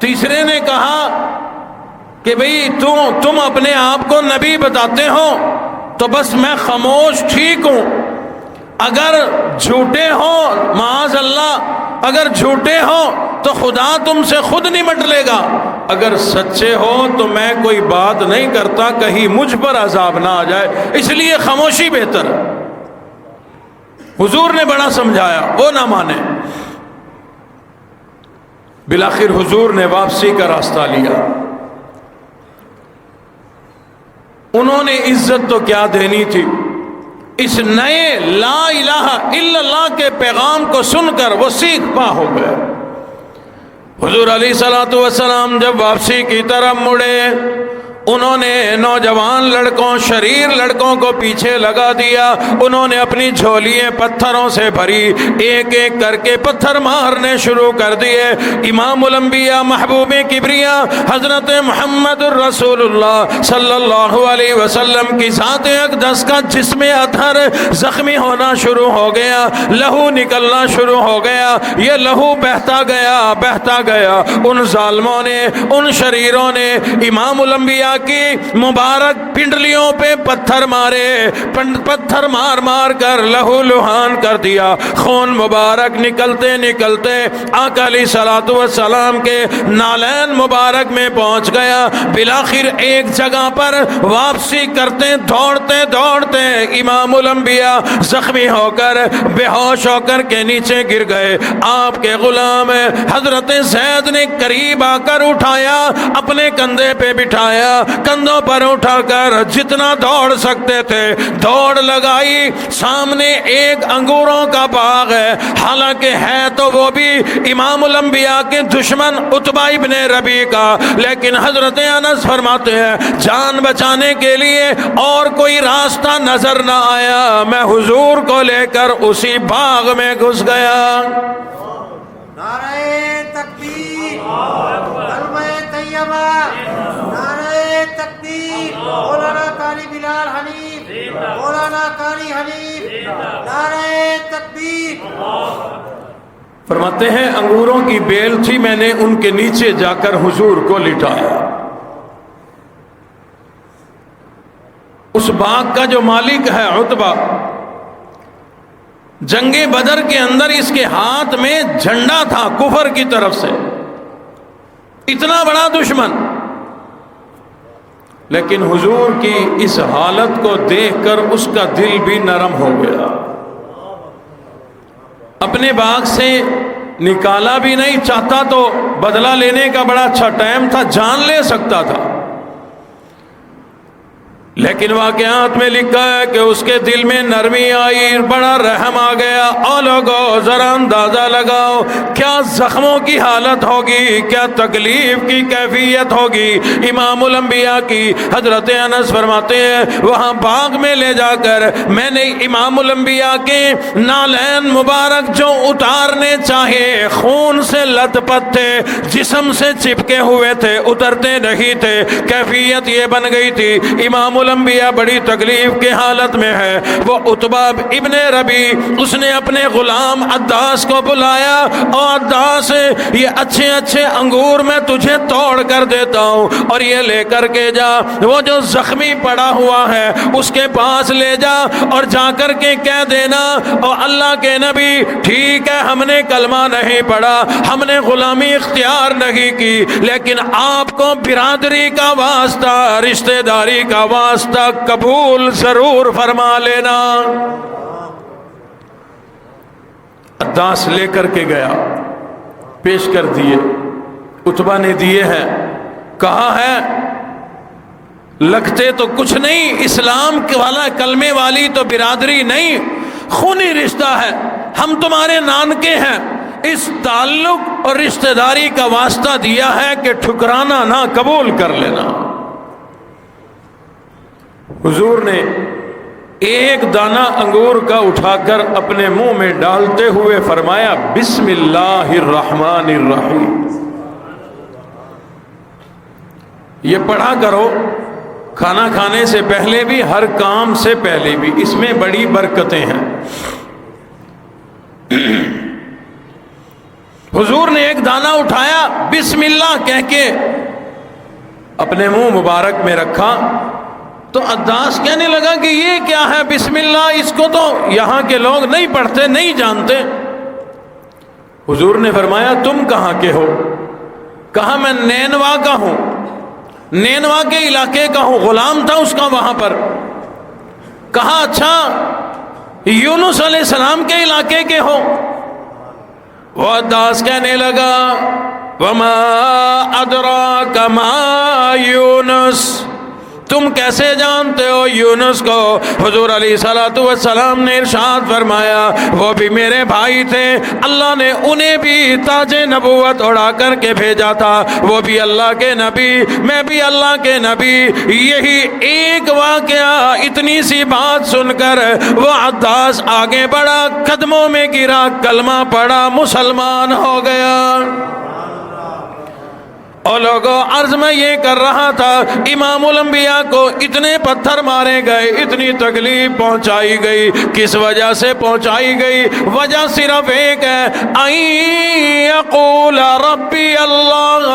تیسرے نے کہا کہ بھئی تم اپنے آپ کو نبی بتاتے ہو تو بس میں خاموش ٹھیک ہوں، اگر جھوٹے ہو معاذ اللہ، اگر جھوٹے ہو تو خدا تم سے خود نمٹ لے گا، اگر سچے ہو تو میں کوئی بات نہیں کرتا، کہیں مجھ پر عذاب نہ آ جائے، اس لیے خاموشی بہتر ہے۔ حضور نے بڑا سمجھایا، وہ نہ مانے۔ بالآخر حضور نے واپسی کا راستہ لیا۔ انہوں نے عزت تو کیا دینی تھی، اس نئے لا الہ الا اللہ کے پیغام کو سن کر وہ سیکھ پا ہو گئے۔ حضور علیہ الصلوۃ والسلام جب واپسی کی طرف مڑے، انہوں نے نوجوان لڑکوں، شریر لڑکوں کو پیچھے لگا دیا، انہوں نے اپنی جھولیاں پتھروں سے بھری، ایک ایک کر کے پتھر مارنے شروع کر دیے۔ امام الانبیاء محبوب کبریا حضرت محمد الرسول اللہ صلی اللہ علیہ وسلم کی ذات اقدس کا جسم اطہر زخمی ہونا شروع ہو گیا، لہو نکلنا شروع ہو گیا، یہ لہو بہتا گیا بہتا گیا۔ ان ظالموں نے، ان شریروں نے امام الانبیاء کی مبارک پنڈلیوں پہ پتھر مارے، پتھر مار مار کر لہو لہان کر دیا، خون مبارک نکلتے نکلتے آقا علیہ الصلوۃ والسلام کے نالین مبارک میں پہنچ گیا۔ بالآخر ایک جگہ پر واپسی کرتے دوڑتے دوڑتے امام الانبیاء زخمی ہو کر بے ہوش ہو کر کے نیچے گر گئے۔ آپ کے غلام حضرت زید نے قریب آ کر اٹھایا، اپنے کندھے پہ بٹھایا، کندھوں پر اٹھا کر جتنا دوڑ سکتے تھے دوڑ لگائی۔ سامنے ایک انگوروں کا باغ ہے، حالانکہ ہے تو وہ بھی امام الانبیاء کے دشمن عتبہ ابن ربیع کا، لیکن حضرت انس فرماتے ہیں جان بچانے کے لیے اور کوئی راستہ نظر نہ آیا، میں حضور کو لے کر اسی باغ میں گھس گیا۔ نعرہ تکبیر، کلمہ طیبہ، نعرہ تکبیر، مولانا قاری بلال حنیف، مولانا قاری حنیف، نعرہ تکبیر۔ فرماتے ہیں انگوروں کی بیل تھی، میں نے ان کے نیچے جا کر حضور کو لٹایا، اس باغ کا جو مالک ہے عتبہ، جنگ بدر کے اندر اس کے ہاتھ میں جھنڈا تھا کفر کی طرف سے، اتنا بڑا دشمن، لیکن حضور کی اس حالت کو دیکھ کر اس کا دل بھی نرم ہو گیا، اپنے باغ سے نکالا بھی نہیں، چاہتا تو بدلہ لینے کا بڑا اچھا ٹائم تھا، جان لے سکتا تھا، لیکن واقعات میں لکھا ہے کہ اس کے دل میں نرمی آئی، بڑا رحم آ گیا۔ او لوگو ذرا اندازہ لگاؤ کیا زخموں کی حالت ہوگی، کیا تکلیف کی کیفیت ہوگی امام الانبیاء کی۔ حضرت انس فرماتے ہیں وہاں باغ میں لے جا کر میں نے امام الانبیاء کے نالین مبارک جو اتارنے چاہے، خون سے لت پت تھے، جسم سے چپکے ہوئے تھے، اترتے نہیں تھے، کیفیت یہ بن گئی تھی امام الانبیاء بڑی تکلیف کے حالت میں ہے۔ وہ عتبہ ابن ربی اس نے اپنے غلام عداس کو بلایا، اور عداس یہ اچھے اچھے انگور میں تجھے توڑ کر دیتا ہوں اور یہ لے کر کے جا، وہ جو زخمی پڑا ہوا ہے اس کے پاس لے جا اور جا کر کے کہہ دینا اور اللہ کے نبی ٹھیک ہے ہم نے کلمہ نہیں پڑھا، ہم نے غلامی اختیار نہیں کی، لیکن آپ کو برادری کا واسطہ، رشتہ داری کا واسطہ قبول ضرور فرما لینا۔ عداس لے کر کے گیا، پیش کر دیے، عتبہ نے دیے ہیں، کہا ہے لگتے تو کچھ نہیں، اسلام والا کلمے والی تو برادری نہیں، خونی رشتہ ہے، ہم تمہارے نانکے ہیں، اس تعلق اور رشتہ داری کا واسطہ دیا ہے کہ ٹھکرانا نہ، قبول کر لینا۔ حضور نے ایک دانہ انگور کا اٹھا کر اپنے منہ میں ڈالتے ہوئے فرمایا بسم اللہ الرحمن الرحیم، یہ پڑھا کرو کھانا کھانے سے پہلے بھی، ہر کام سے پہلے بھی، اس میں بڑی برکتیں ہیں۔ حضور نے ایک دانہ اٹھایا، بسم اللہ کہہ کے اپنے منہ مبارک میں رکھا، تو عداس کہنے لگا کہ یہ کیا ہے بسم اللہ، اس کو تو یہاں کے لوگ نہیں پڑھتے، نہیں جانتے۔ حضور نے فرمایا تم کہاں کے ہو؟ کہا میں نینوا کا ہوں، نینوا کے علاقے کا ہوں، غلام تھا اس کا وہاں پر۔ کہا اچھا یونس علیہ السلام کے علاقے کے ہو؟ وہ عداس کہنے لگا وما ادراک ما یونس، تم کیسے جانتے ہو یونس کو؟ حضور علیہ الصلوۃ والسلام نے ارشاد فرمایا وہ بھی میرے بھائی تھے، اللہ نے انہیں بھی تاج نبوت اڑا کر کے بھیجا تھا، وہ بھی اللہ کے نبی، میں بھی اللہ کے نبی۔ یہی ایک واقعہ، اتنی سی بات سن کر وہ عداس آگے بڑھا، قدموں میں گرا، کلمہ پڑھا، مسلمان ہو گیا۔ اور لوگوں عرض میں یہ کر رہا تھا امام الانبیاء کو اتنے پتھر مارے گئے، اتنی تکلیف پہنچائی گئی، کس وجہ سے پہنچائی گئی؟ وجہ صرف ایک ہے، یقول ربی اللہ،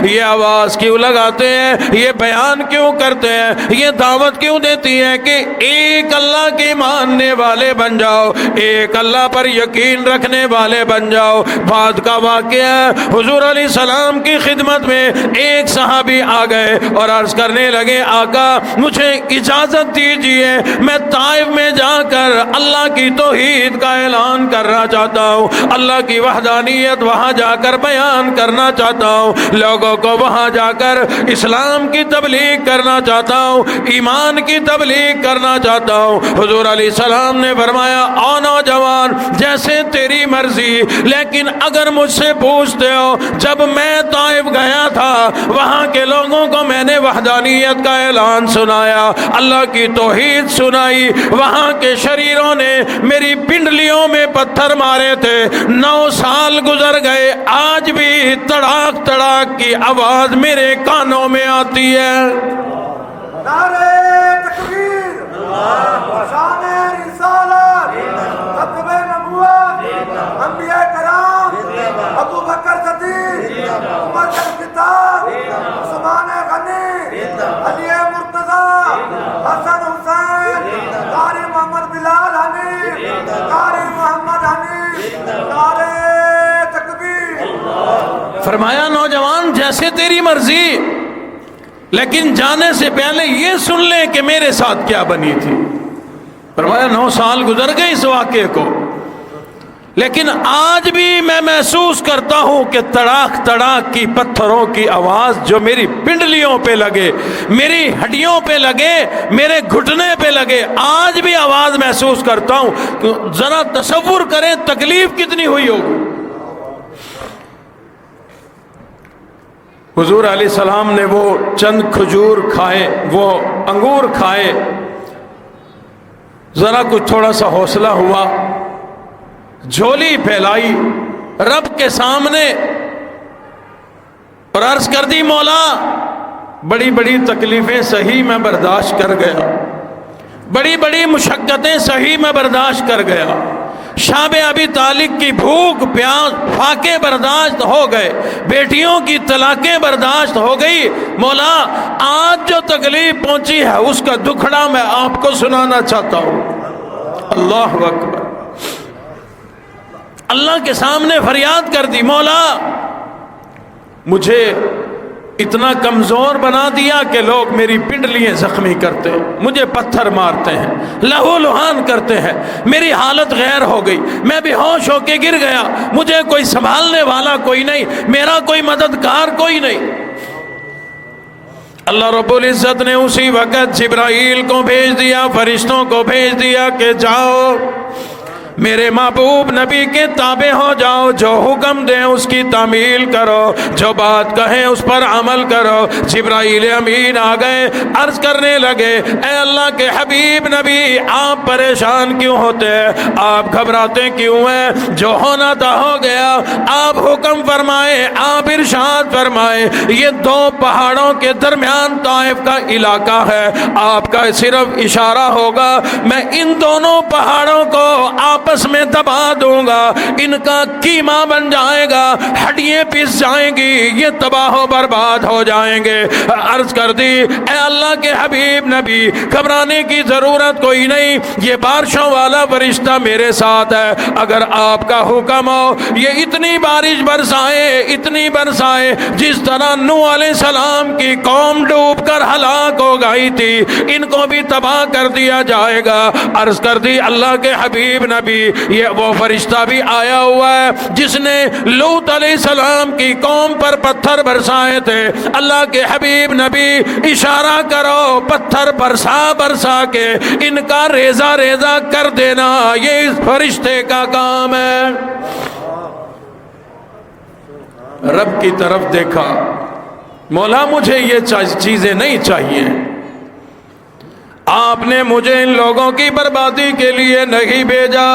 یہ آواز کیوں لگاتے ہیں، یہ بیان کیوں کرتے ہیں، یہ دعوت کیوں دیتی ہے کہ ایک اللہ کے ماننے والے بن جاؤ، ایک اللہ پر یقین رکھنے والے بن جاؤ۔ بعد کا واقعہ حضور علیہ السلام کی خدمت میں ایک صحابی آ گئے اور عرض کرنے لگے آقا مجھے اجازت دیجئے، میں طائف میں جا کر اللہ کی توحید کا اعلان کرنا چاہتا ہوں، اللہ کی وحدانیت وہاں جا کر بیان کرنا چاہتا ہوں، لوگوں کو وہاں جا کر اسلام کی تبلیغ کرنا چاہتا ہوں، ایمان کی تبلیغ کرنا چاہتا ہوں۔ حضور علیہ السلام نے فرمایا او نوجوان جیسے تیری مرضی، لیکن اگر مجھ سے پوچھتے ہو جب میں طائف گیا تھا وہاں کے لوگوں کو میں نے وحدانیت کا اعلان سنایا، اللہ کی توحید سنائی، وہاں کے شریروں نے میری پنڈلیوں میں پتھر مارے تھے، 9 سال گزر گئے، آج بھی تڑاک تڑاک کی آواز میرے کانوں میں آتی ہے۔ نعرہ تکبیر، شان رسالت، ختم نبوت، انبیاء کرام، ابو بکر صدیق، عمر الخطاب، عثمان غنی، علی مرتضی، فرمایا نوجوان جیسے تیری مرضی، لیکن جانے سے پہلے یہ سن لے کہ میرے ساتھ کیا بنی تھی۔ فرمایا 9 سال گزر گئے اس واقعے کو، لیکن آج بھی میں محسوس کرتا ہوں کہ تڑاک تڑاک کی پتھروں کی آواز جو میری پنڈلیوں پہ لگے، میری ہڈیوں پہ لگے، میرے گھٹنے پہ لگے، آج بھی آواز محسوس کرتا ہوں۔ ذرا تصور کریں تکلیف کتنی ہوئی ہوگی۔ حضور علیہ السلام نے وہ چند کھجور کھائے، وہ انگور کھائے، ذرا کچھ تھوڑا سا حوصلہ ہوا، جھولی پھیلائی رب کے سامنے اور عرض کر دی مولا بڑی بڑی تکلیفیں صحیح میں برداشت کر گیا، بڑی بڑی مشقتیں صحیح میں برداشت کر گیا، شاب ابی طالب کی بھوک پیاس فاقے برداشت ہو گئے، بیٹیوں کی طلاقیں برداشت ہو گئی، مولا آج جو تکلیف پہنچی ہے اس کا دکھڑا میں آپ کو سنانا چاہتا ہوں۔ اللہ اکبر، اللہ کے سامنے فریاد کر دی، مولا مجھے اتنا کمزور بنا دیا کہ لوگ میری پنڈلیاں زخمی کرتے ہیں، مجھے پتھر مارتے ہیں، لہو لہان کرتے ہیں، میری حالت غیر ہو گئی، میں بے ہوش ہو کے گر گیا، مجھے کوئی سنبھالنے والا کوئی نہیں، میرا کوئی مددگار کوئی نہیں۔ اللہ رب العزت نے اسی وقت جبرائیل کو بھیج دیا، فرشتوں کو بھیج دیا کہ جاؤ میرے محبوب نبی کے تابع ہو جاؤ، جو حکم دیں اس کی تعمیل کرو، جو بات کہیں اس پر عمل کرو۔ جبرائیل امین آ گئے، عرض کرنے لگے اے اللہ کے حبیب نبی آپ پریشان کیوں ہوتے ہیں، آپ گھبراتے کیوں ہیں، جو ہونا تھا ہو گیا، آپ حکم فرمائے، آپ ارشاد فرمائے۔ یہ 2 پہاڑوں کے درمیان طائف کا علاقہ ہے، آپ کا صرف اشارہ ہوگا، میں ان دونوں پہاڑوں کو آپس میں دبا دوں گا، ان کا قیمہ بن جائے گا، ہڈیاں پس جائیں گی، یہ تباہ و برباد ہو جائیں گے۔ عرض کر دی اے اللہ کے حبیب نبی گھبرانے کی ضرورت کوئی نہیں، یہ بارشوں والا فرشتہ میرے ساتھ ہے، اگر آپ کا حکم ہو یہ اتنی بارش برسائے، اتنی برسائے جس طرح نوح علیہ السلام کی قوم ڈوب کر ہلاک ہو گئی تھی، ان کو بھی تباہ کر دیا جائے گا۔ عرض کر دی اللہ کے حبیب نبی یہ وہ فرشتہ بھی آیا ہوا ہے جس نے لوط علیہ السلام کی قوم پر پتھر برسائے تھے، اللہ کے حبیب نبی اشارہ کرو، پتھر برسا برسا کے ان کا ریزہ ریزہ کر دینا، یہ اس فرشتے کا کام ہے۔ رب کی طرف دیکھا، مولا مجھے یہ چیزیں نہیں چاہیے، آپ نے مجھے ان لوگوں کی بربادی کے لیے نہیں بھیجا،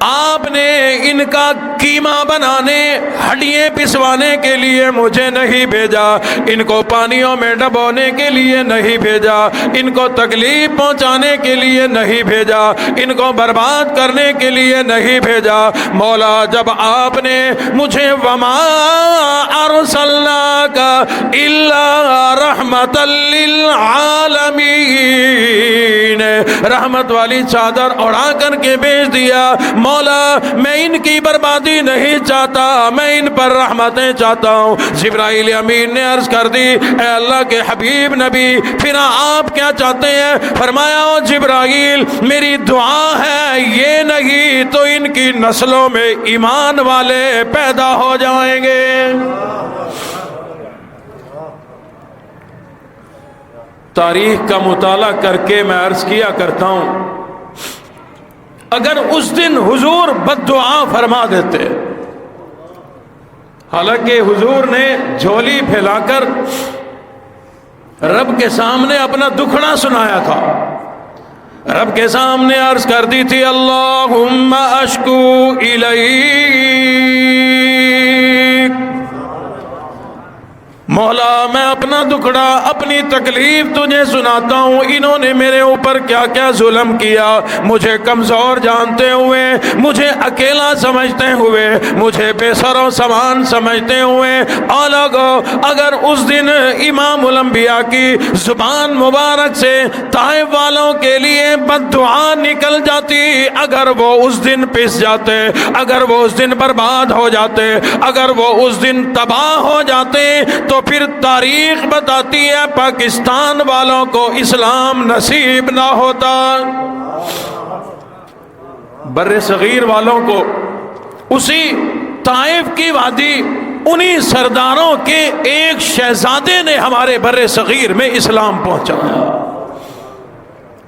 آپ نے ان کا قیمہ بنانے، ہڈیاں پسوانے کے لیے مجھے نہیں بھیجا، ان کو پانیوں میں ڈبونے کے لیے نہیں بھیجا، ان کو تکلیف پہنچانے کے لیے نہیں بھیجا، ان کو برباد کرنے کے لیے نہیں بھیجا۔ مولا جب آپ نے مجھے وما ارسلناک الا رحمت للعالمین رحمت والی چادر اڑا کر کے بھیج دیا، مولا میں ان کی بربادی نہیں چاہتا، میں ان پر رحمتیں چاہتا ہوں۔ جبرائیل امین نے عرض کر دی اے اللہ کے حبیب نبی پھر آپ کیا چاہتے ہیں؟ فرمایا او جبرائیل میری دعا ہے یہ نہیں تو ان کی نسلوں میں ایمان والے پیدا ہو جائیں گے۔ تاریخ کا مطالعہ کر کے میں عرض کیا کرتا ہوں اگر اس دن حضور بد دعا فرما دیتے، حالانکہ حضور نے جھولی پھیلا کر رب کے سامنے اپنا دکھڑا سنایا تھا، رب کے سامنے عرض کر دی تھی اللہم اشکو الیک، مولا میں اپنا دکھڑا اپنی تکلیف تجھے سناتا ہوں. انہوں نے میرے اوپر کیا کیا ظلم کیا. مجھے کمزور جانتے ہوئے, مجھے اکیلا سمجھتے ہوئے, مجھے بے سر و سامان سمجھتے ہوئے. اور لوگوں, اگر اس دن امام الانبیاء کی زبان مبارک سے طائف والوں کے لیے بد دعا نکل جاتی, اگر وہ اس دن پس جاتے, اگر وہ اس دن برباد ہو جاتے, اگر وہ اس دن تباہ ہو جاتے, تو پھر تاریخ بتاتی ہے پاکستان والوں کو اسلام نصیب نہ ہوتا. بر صغیر والوں کو اسی طائف کی وادی انہی سرداروں کے ایک شہزادے نے ہمارے بر صغیر میں اسلام پہنچایا.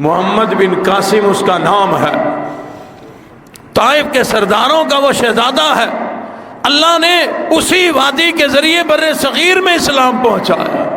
محمد بن قاسم اس کا نام ہے. طائف کے سرداروں کا وہ شہزادہ ہے. اللہ نے اسی وادی کے ذریعے بر صغیر میں اسلام پہنچایا.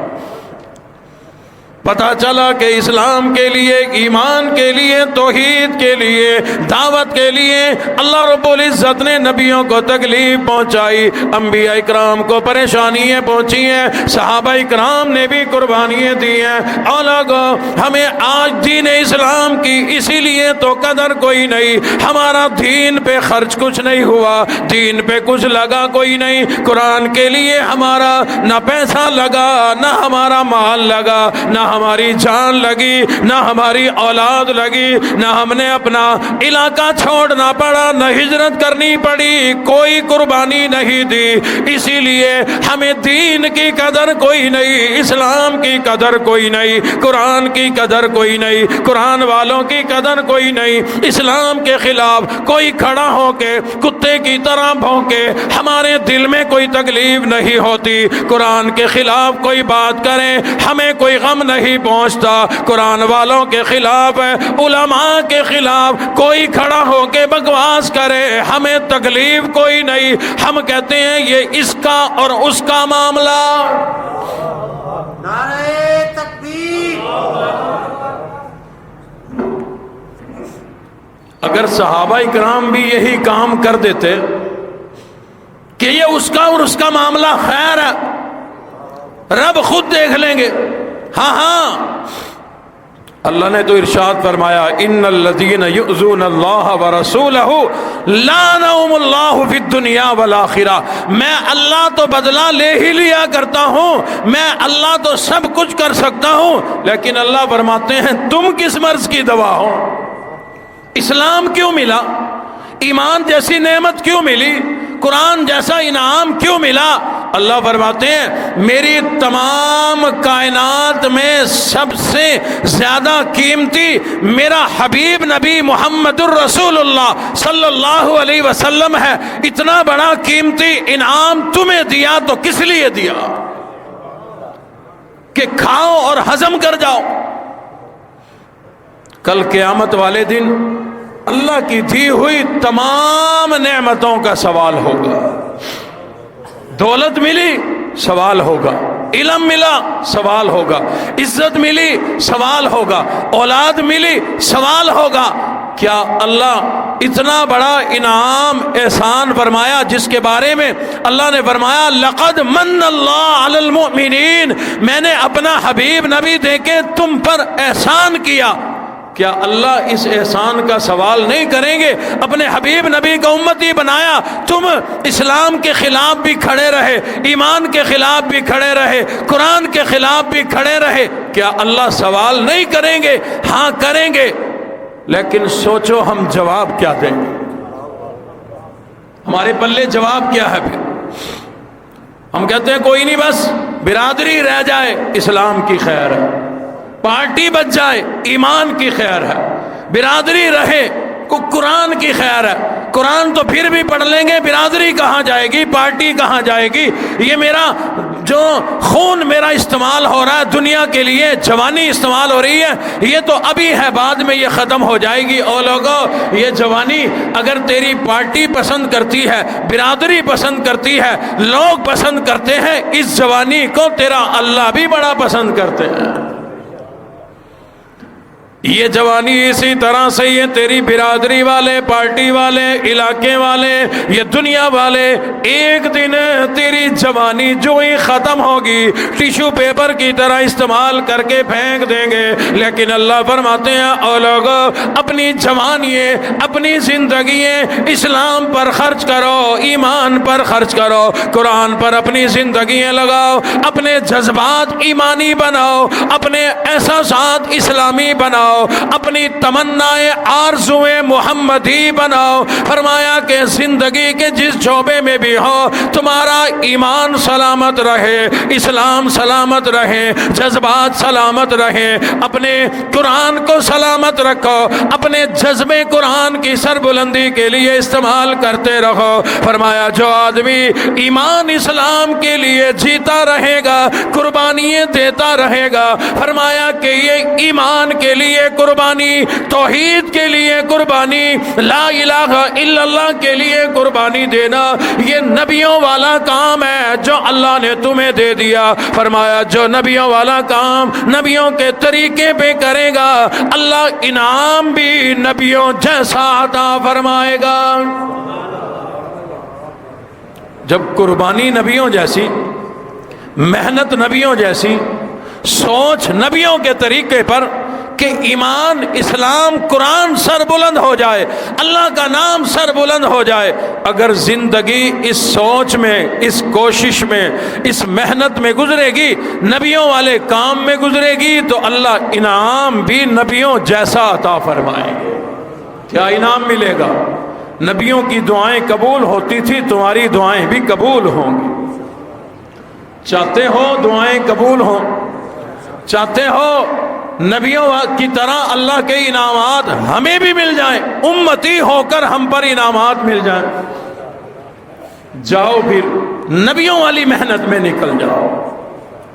پتہ چلا کہ اسلام کے لیے, ایمان کے لیے, توحید کے لیے, دعوت کے لیے اللہ رب العزت نے نبیوں کو تکلیف پہنچائی, انبیاء اکرام کو پریشانیاں پہنچی ہیں, صحابہ اکرام نے بھی قربانیاں دی ہیں. اور لوگوں, ہمیں آج دین اسلام کی اسی لیے تو قدر کوئی نہیں. ہمارا دین پہ خرچ کچھ نہیں ہوا, دین پہ کچھ لگا کوئی نہیں. قرآن کے لیے ہمارا نہ پیسہ لگا, نہ ہمارا مال لگا, نہ ہماری جان لگی, نہ ہماری اولاد لگی, نہ ہم نے اپنا علاقہ چھوڑنا پڑا, نہ ہجرت کرنی پڑی, کوئی قربانی نہیں دی. اسی لیے ہمیں دین کی قدر کوئی نہیں, اسلام کی قدر کوئی نہیں, قرآن کی قدر کوئی نہیں, قرآن والوں کی قدر کوئی نہیں. اسلام کے خلاف کوئی کھڑا ہو کے کتے کی طرح بھونکے ہمارے دل میں کوئی تکلیف نہیں ہوتی. قرآن کے خلاف کوئی بات کرے ہمیں کوئی غم نہیں پہنچتا. قرآن والوں کے خلاف, علماء کے خلاف کوئی کھڑا ہو کے بکواس کرے ہمیں تکلیف کوئی نہیں. ہم کہتے ہیں یہ اس کا اور اس کا معاملہ. نعرہ تکبیر. اگر صحابہ اکرام بھی یہی کام کر دیتے کہ یہ اس کا اور اس کا معاملہ خیر ہے, رب خود دیکھ لیں گے. ہاں اللہ نے تو ارشاد فرمایا, ان الذین یؤذون اللہ ورسولہ لعنہم اللہ فی الدنیا والآخرہ. میں اللہ تو بدلہ لے ہی لیا کرتا ہوں, میں اللہ تو سب کچھ کر سکتا ہوں, لیکن اللہ فرماتے ہیں تم کس مرض کی دوا ہو. اسلام کیوں ملا, ایمان جیسی نعمت کیوں ملی, قرآن جیسا انعام کیوں ملا؟ اللہ فرماتے ہیں میری تمام کائنات میں سب سے زیادہ قیمتی میرا حبیب نبی محمد الرسول اللہ صلی اللہ علیہ وسلم ہے. اتنا بڑا قیمتی انعام تمہیں دیا تو کس لیے دیا کہ کھاؤ اور ہضم کر جاؤ. کل قیامت والے دن اللہ کی دی ہوئی تمام نعمتوں کا سوال ہوگا. دولت ملی سوال ہوگا, علم ملا سوال ہوگا, عزت ملی سوال ہوگا, اولاد ملی سوال ہوگا. کیا اللہ اتنا بڑا انعام احسان فرمایا جس کے بارے میں اللہ نے فرمایا لقد من اللہ علی المؤمنین, میں نے اپنا حبیب نبی دے کے تم پر احسان کیا. کیا اللہ اس احسان کا سوال نہیں کریں گے؟ اپنے حبیب نبی کا امتی بنایا, تم اسلام کے خلاف بھی کھڑے رہے, ایمان کے خلاف بھی کھڑے رہے, قرآن کے خلاف بھی کھڑے رہے, کیا اللہ سوال نہیں کریں گے؟ ہاں کریں گے, لیکن سوچو ہم جواب کیا دیں گے. ہمارے پلے جواب کیا ہے؟ پھر ہم کہتے ہیں کوئی نہیں, بس برادری رہ جائے اسلام کی خیر ہے, پارٹی بچ جائے ایمان کی خیر ہے, برادری رہے قرآن کی خیر ہے. قرآن تو پھر بھی پڑھ لیں گے, برادری کہاں جائے گی, پارٹی کہاں جائے گی. یہ میرا جو خون میرا استعمال ہو رہا ہے دنیا کے لیے, جوانی استعمال ہو رہی ہے, یہ تو ابھی ہے, بعد میں یہ ختم ہو جائے گی. او لوگو, یہ جوانی اگر تیری پارٹی پسند کرتی ہے, برادری پسند کرتی ہے, لوگ پسند کرتے ہیں, اس جوانی کو تیرا اللہ بھی بڑا پسند کرتے ہیں. یہ جوانی اسی طرح سے یہ تیری برادری والے، پارٹی والے، علاقے والے، یہ دنیا والے ایک دن تیری جوانی جو ہی ختم ہوگی ٹیشو پیپر کی طرح استعمال کر کے پھینک دیں گے، لیکن اللہ فرماتے ہیں او لوگو اپنی جوانی اپنی زندگی اسلام پر خرچ کرو، ایمان پر خرچ کرو، قرآن پر اپنی زندگیاں لگاؤ، اپنے جذبات ایمانی بناؤ، اپنے احساسات اسلامی بناؤ، اپنی تمنائیں آرزویں محمدی بناؤ۔ فرمایا کہ زندگی کے جس شعبے میں بھی ہو تمہارا ایمان سلامت رہے، اسلام سلامت رہے، جذبات سلامت رہے، اپنے قرآن کو سلامت رکھو، اپنے جذبے قرآن کی سربلندی کے لیے استعمال کرتے رہو۔ فرمایا جو آدمی ایمان اسلام کے لیے جیتا رہے گا، قربانیاں دیتا رہے گا، فرمایا کہ یہ ایمان کے لیے قربانی، توحید کے لیے قربانی، لا الہ الا اللہ کے لیے قربانی دینا یہ نبیوں والا کام ہے جو اللہ نے تمہیں دے دیا۔ فرمایا جو نبیوں والا کام نبیوں کے طریقے پہ کرے گا اللہ انعام بھی نبیوں جیسا عطا فرمائے گا۔ جب قربانی نبیوں جیسی، محنت نبیوں جیسی، سوچ نبیوں کے طریقے پر کہ ایمان اسلام قرآن سر بلند ہو جائے، اللہ کا نام سر بلند ہو جائے، اگر زندگی اس سوچ میں، اس کوشش میں، اس محنت میں گزرے گی، نبیوں والے کام میں گزرے گی تو اللہ انعام بھی نبیوں جیسا عطا فرمائیں گے۔ کیا انعام ملے گا؟ نبیوں کی دعائیں قبول ہوتی تھی، تمہاری دعائیں بھی قبول ہوں گی۔ چاہتے ہو دعائیں قبول ہوں؟ چاہتے ہو نبیوں کی طرح اللہ کے انعامات ہمیں بھی مل جائیں، امتی ہو کر ہم پر انعامات مل جائیں؟ جاؤ پھر نبیوں والی محنت میں نکل جاؤ،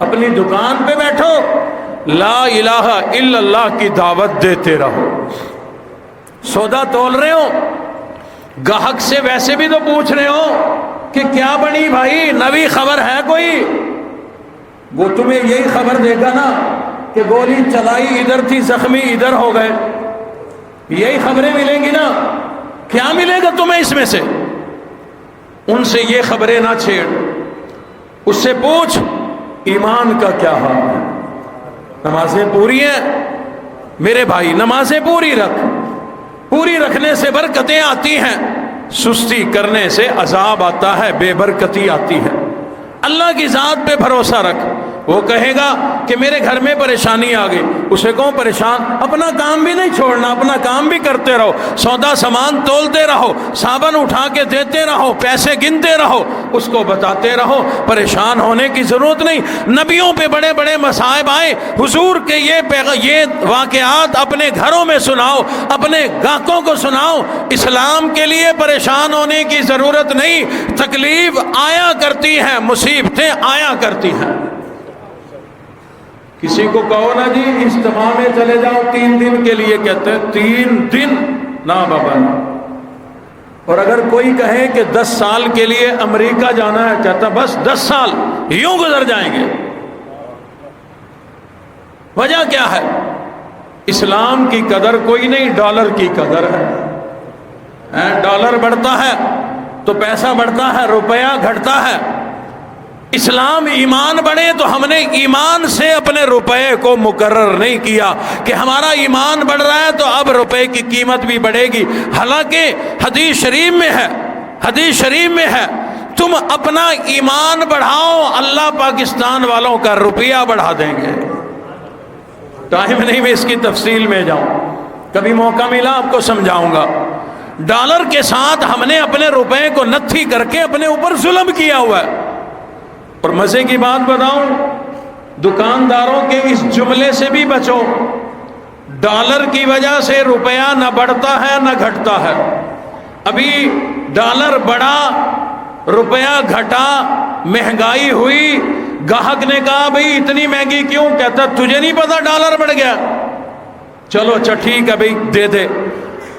اپنی دکان پہ بیٹھو، لا الہ الا اللہ کی دعوت دیتے رہو۔ سودا تول رہے ہو، گاہک سے ویسے بھی تو پوچھ رہے ہو کہ کیا بنی بھائی، نئی خبر ہے کوئی؟ وہ تمہیں یہی خبر دے گا نا کہ گولی چلائی ادھر تھی، زخمی ادھر ہو گئے، یہی خبریں ملیں گی نا۔ کیا ملے گا تمہیں اس میں سے؟ ان سے یہ خبریں نہ چھیڑ، اس سے پوچھ ایمان کا کیا حال ہے، نمازیں پوری ہیں میرے بھائی؟ نمازیں پوری رکھ، پوری رکھنے سے برکتیں آتی ہیں، سستی کرنے سے عذاب آتا ہے، بے برکتی آتی ہے۔ اللہ کی ذات پہ بھروسہ رکھ، وہ کہے گا کہ میرے گھر میں پریشانی آ گئی، اسے کہو پریشان، اپنا کام بھی نہیں چھوڑنا، اپنا کام بھی کرتے رہو، سودا سامان تولتے رہو، صابن اٹھا کے دیتے رہو، پیسے گنتے رہو، اس کو بتاتے رہو، پریشان ہونے کی ضرورت نہیں۔ نبیوں پہ بڑے بڑے مصائب آئے، حضور کے یہ واقعات اپنے گھروں میں سناؤ، اپنے گاہکوں کو سناؤ۔ اسلام کے لیے پریشان ہونے کی ضرورت نہیں، تکلیف آیا کرتی ہے، مصیبتیں آیا کرتی ہیں۔ کسی کو کہو نا جی اجتماع میں چلے جاؤ 3 دن کے لیے، کہتے ہیں 3 دن نہ بابا نا۔ اور اگر کوئی کہے کہ 10 سال کے لیے امریکہ جانا ہے، کہتا بس 10 سال یوں گزر جائیں گے۔ وجہ کیا ہے؟ اسلام کی قدر کوئی نہیں، ڈالر کی قدر ہے۔ ڈالر بڑھتا ہے تو پیسہ بڑھتا ہے، روپیہ گھٹتا ہے۔ اسلام ایمان بڑھے تو ہم نے ایمان سے اپنے روپے کو مقرر نہیں کیا کہ ہمارا ایمان بڑھ رہا ہے تو اب روپے کی قیمت بھی بڑھے گی، حالانکہ حدیث شریف میں ہے تم اپنا ایمان بڑھاؤ، اللہ پاکستان والوں کا روپیہ بڑھا دیں گے۔ ٹائم نہیں میں اس کی تفصیل میں جاؤں، کبھی موقع ملا آپ کو سمجھاؤں گا۔ ڈالر کے ساتھ ہم نے اپنے روپے کو نتھی کر کے اپنے اوپر ظلم کیا ہوا ہے۔ اور مزے کی بات بتاؤں، دکانداروں کے اس جملے سے بھی بچو، ڈالر کی وجہ سے روپیہ نہ بڑھتا ہے نہ گھٹتا ہے۔ ابھی ڈالر بڑھا، روپیہ گھٹا، مہنگائی ہوئی، گاہک نے کہا بھئی اتنی مہنگی کیوں؟ کہتا تجھے نہیں پتا ڈالر بڑھ گیا؟ چلو اچھا ٹھیک ہے بھئی دے دے۔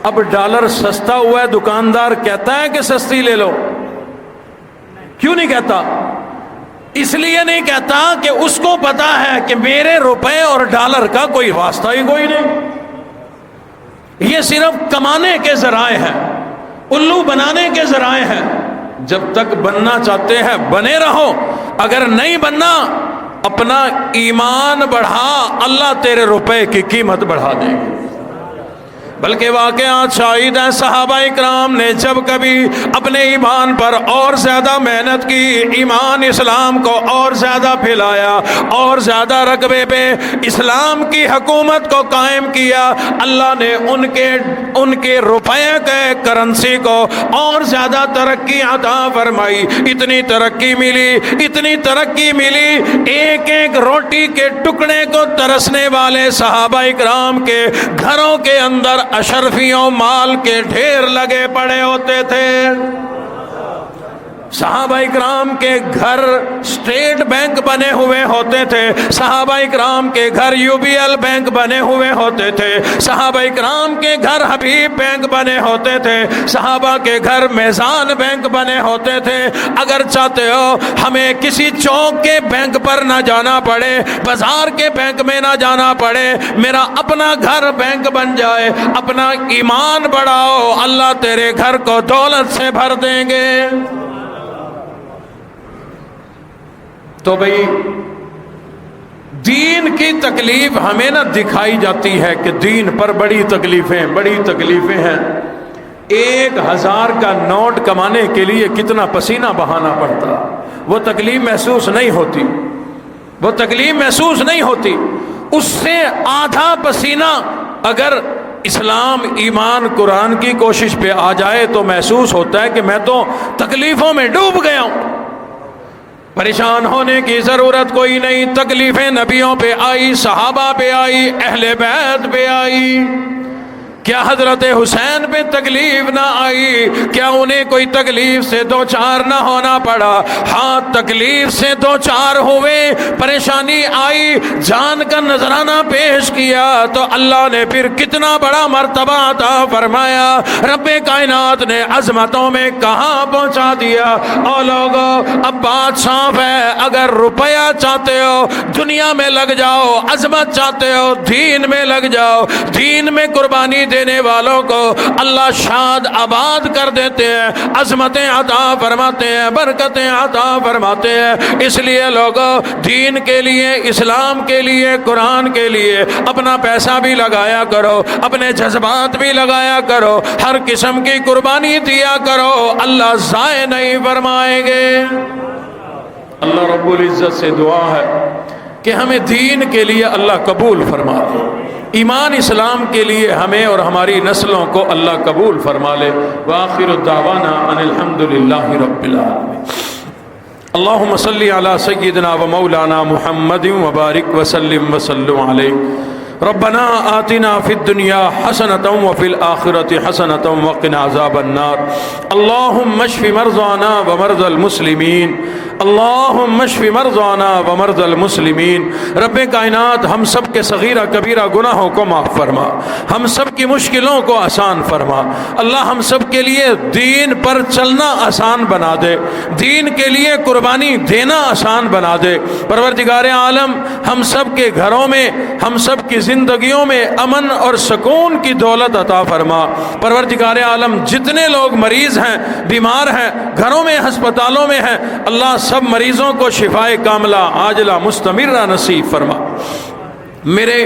اب ڈالر سستا ہوا ہے، دکاندار کہتا ہے کہ سستی لے لو؟ کیوں نہیں کہتا؟ اس لیے نہیں کہتا کہ اس کو پتا ہے کہ میرے روپے اور ڈالر کا کوئی واسطہ ہی کوئی نہیں۔ یہ صرف کمانے کے ذرائع ہیں، الو بنانے کے ذرائع ہیں۔ جب تک بننا چاہتے ہیں بنے رہو، اگر نہیں بننا اپنا ایمان بڑھا، اللہ تیرے روپے کی قیمت بڑھا دے گا۔ بلکہ واقعات شاہد ہیں، صحابہ اکرام نے جب کبھی اپنے ایمان پر اور زیادہ محنت کی، ایمان اسلام کو اور زیادہ پھیلایا، اور زیادہ رقبے پہ اسلام کی حکومت کو قائم کیا، اللہ نے ان کے روپے کے کرنسی کو اور زیادہ ترقی عطا فرمائی۔ اتنی ترقی ملی، ایک ایک روٹی کے ٹکڑے کو ترسنے والے صحابہ اکرام کے گھروں کے اندر اشرفیوں مال کے ڈھیر لگے پڑے ہوتے تھے۔ صحابہ اکرام کے گھر اسٹیٹ بینک بنے ہوئے ہوتے تھے، صحابہ اکرام کے گھر UBL بینک بنے ہوئے ہوتے تھے، صحابہ اکرام کے گھر حبیب بینک بنے ہوتے تھے، صحابہ کے گھر میزان بینک بنے ہوتے تھے۔ اگر چاہتے ہو ہمیں کسی چوک کے بینک پر نہ جانا پڑے، بازار کے بینک میں نہ جانا پڑے، میرا اپنا گھر بینک بن جائے، اپنا ایمان بڑھاؤ، اللہ تیرے گھر کو دولت سے بھر دیں گے۔ تو بھئی دین کی تکلیف ہمیں نہ دکھائی جاتی ہے کہ دین پر بڑی تکلیفیں ہیں۔ 1000 کا نوٹ کمانے کے لیے کتنا پسینہ بہانا پڑتا، وہ تکلیف محسوس نہیں ہوتی۔ اس سے آدھا پسینہ اگر اسلام، ایمان، قرآن کی کوشش پہ آ جائے تو محسوس ہوتا ہے کہ میں تو تکلیفوں میں ڈوب گیا ہوں۔ پریشان ہونے کی ضرورت کوئی نہیں، تکلیفیں نبیوں پہ آئی، صحابہ پہ آئی، اہل بیت پہ آئی۔ کیا حضرت حسین پہ تکلیف نہ آئی؟ کیا انہیں کوئی تکلیف سے دوچار نہ ہونا پڑا؟ ہاں، تکلیف سے دوچار ہوئے، پریشانی آئی، جان کا نذرانہ پیش کیا تو اللہ نے پھر کتنا بڑا مرتبہ عطا فرمایا۔ رب کائنات نے عظمتوں میں کہاں پہنچا دیا۔ اور لوگوں، اب بات صاف ہے، اگر روپیہ چاہتے ہو دنیا میں لگ جاؤ، عظمت چاہتے ہو دین میں لگ جاؤ۔ دین میں قربانی دینے والوں کو اللہ شاد آباد کر دیتے ہیں، عظمتیں عطا فرماتے ہیں، برکتیں عطا فرماتے ہیں۔ اس لیے لوگوں، دین کے لیے، اسلام کے لیے، قرآن کے لیے اپنا پیسہ بھی لگایا کرو، اپنے جذبات بھی لگایا کرو، ہر قسم کی قربانی دیا کرو، اللہ ضائع نہیں فرمائیں گے۔ اللہ رب العزت سے دعا ہے کہ ہمیں دین کے لیے اللہ قبول فرما دے، ایمان اسلام کے لیے ہمیں اور ہماری نسلوں کو اللہ قبول فرما لے۔ وآخر دعوانا ان الحمدللہ رب العالمین۔ اللہم صلی علی سیدنا و مولانا محمد وبارک وسلم وسلم علیہ۔ ربنا آتنا فی الدنیا حسنۃ وفی الآخرۃ حسنۃ وقنا عذاب النار۔ اللہم اشف مرضانا ومرضى المسلمین، اللہم اشف مرضانا ومرضى المسلمین۔ رب کائنات ہم سب کے صغیرہ کبیرہ گناہوں کو معاف فرما، ہم سب کی مشکلوں کو آسان فرما۔ اللہ ہم سب کے لیے دین پر چلنا آسان بنا دے، دین کے لیے قربانی دینا آسان بنا دے۔ پروردگار عالم ہم سب کے گھروں میں، ہم سب کی زندگیوں میں امن اور سکون کی دولت عطا فرما۔ پروردگار عالم جتنے لوگ مریض ہیں، بیمار ہیں، گھروں میں، ہسپتالوں میں ہیں، اللہ سب مریضوں کو شفائے کاملہ عاجلہ مستمرہ نصیب فرما۔ میرے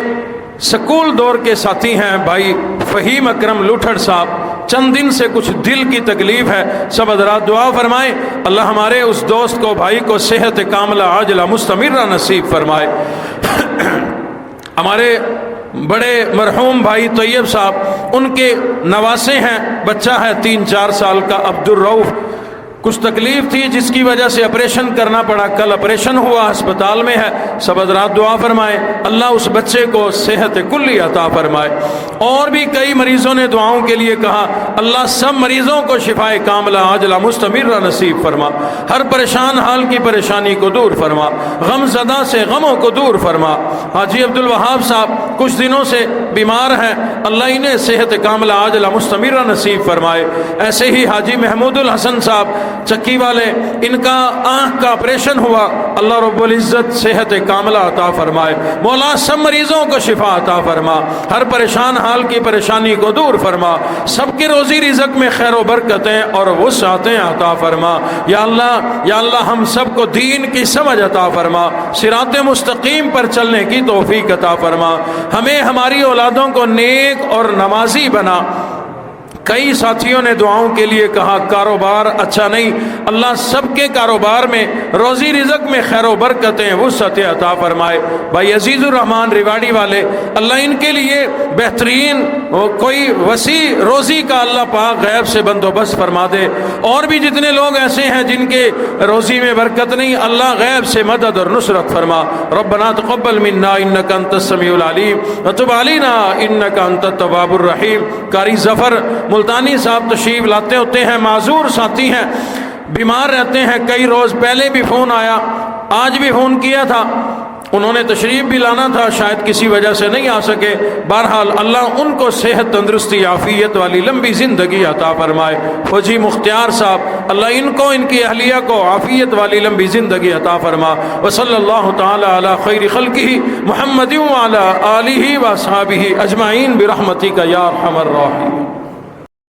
سکول دور کے ساتھی ہیں بھائی فہیم اکرم لوٹھڑ صاحب، چند دن سے کچھ دل کی تکلیف ہے، سب حضرات دعا فرمائیں اللہ ہمارے اس دوست کو، بھائی کو صحت کاملہ عاجلہ مستمرہ نصیب فرمائے۔ ہمارے بڑے مرحوم بھائی طیب صاحب، ان کے نواسے ہیں، بچہ ہے 3-4 سال کا عبدالرؤف، کچھ تکلیف تھی جس کی وجہ سے آپریشن کرنا پڑا، کل آپریشن ہوا، ہسپتال میں ہے، سب حضرات دعا فرمائے اللہ اس بچے کو صحت کلی عطا فرمائے۔ اور بھی کئی مریضوں نے دعاؤں کے لیے کہا، اللہ سب مریضوں کو شفائے کاملہ عاجلہ مستمرہ نصیب فرما، ہر پریشان حال کی پریشانی کو دور فرما، غم زدہ سے غموں کو دور فرما۔ حاجی عبدالوہاب صاحب کچھ دنوں سے بیمار ہیں، اللہ انہیں صحت کاملہ عاجلہ مستمرہ نصیب فرمائے۔ ایسے ہی حاجی محمود الحسن صاحب چکی والے ان کا آنکھ کا آپریشن ہوا، اللہ رب العزت صحت کاملہ عطا فرمائے۔ مولا سب مریضوں کو شفا عطا فرما، ہر پریشان حال کی پریشانی کو دور فرما، سب کے روزی رزق میں خیر و برکتیں اور وسعتیں عطا فرما۔ یا اللہ ہم سب کو دین کی سمجھ عطا فرما، صراط مستقیم پر چلنے کی توفیق عطا فرما، ہمیں ہماری اولادوں کو نیک اور نمازی بنا۔ کئی ساتھیوں نے دعاؤں کے لیے کہا کاروبار اچھا نہیں، اللہ سب کے کاروبار میں روزی رزق میں خیر و برکتیں وسعتیں عطا فرمائے۔ بھائی عزیز الرحمان ریواڑی والے، اللہ ان کے لیے بہترین کوئی وسیع روزی کا اللہ پاک غیب سے بندوبست فرما دے۔ اور بھی جتنے لوگ ایسے ہیں جن کے روزی میں برکت نہیں، اللہ غیب سے مدد اور نصرت فرما۔ ربنا تقبل منا انک انت السمیع العلیم وتب علینا انک انت التواب الرحیم۔ قاری ظفر ملتانی صاحب تشریف لاتے ہوتے ہیں، معذور ساتھی ہیں، بیمار رہتے ہیں، کئی روز پہلے بھی فون آیا، آج بھی فون کیا تھا، انہوں نے تشریف بھی لانا تھا، شاید کسی وجہ سے نہیں آ سکے۔ بہرحال اللہ ان کو صحت تندرستی عافیت والی لمبی زندگی عطا فرمائے۔ فوجی مختار صاحب، اللہ ان کو ان کی اہلیہ کو عافیت والی لمبی زندگی عطا فرما۔ وصلی اللہ تعالی علی خیر خلقہ محمد وعلی آلہ واصحابہ اجمعین برحمتک یا ارحم الراحمین۔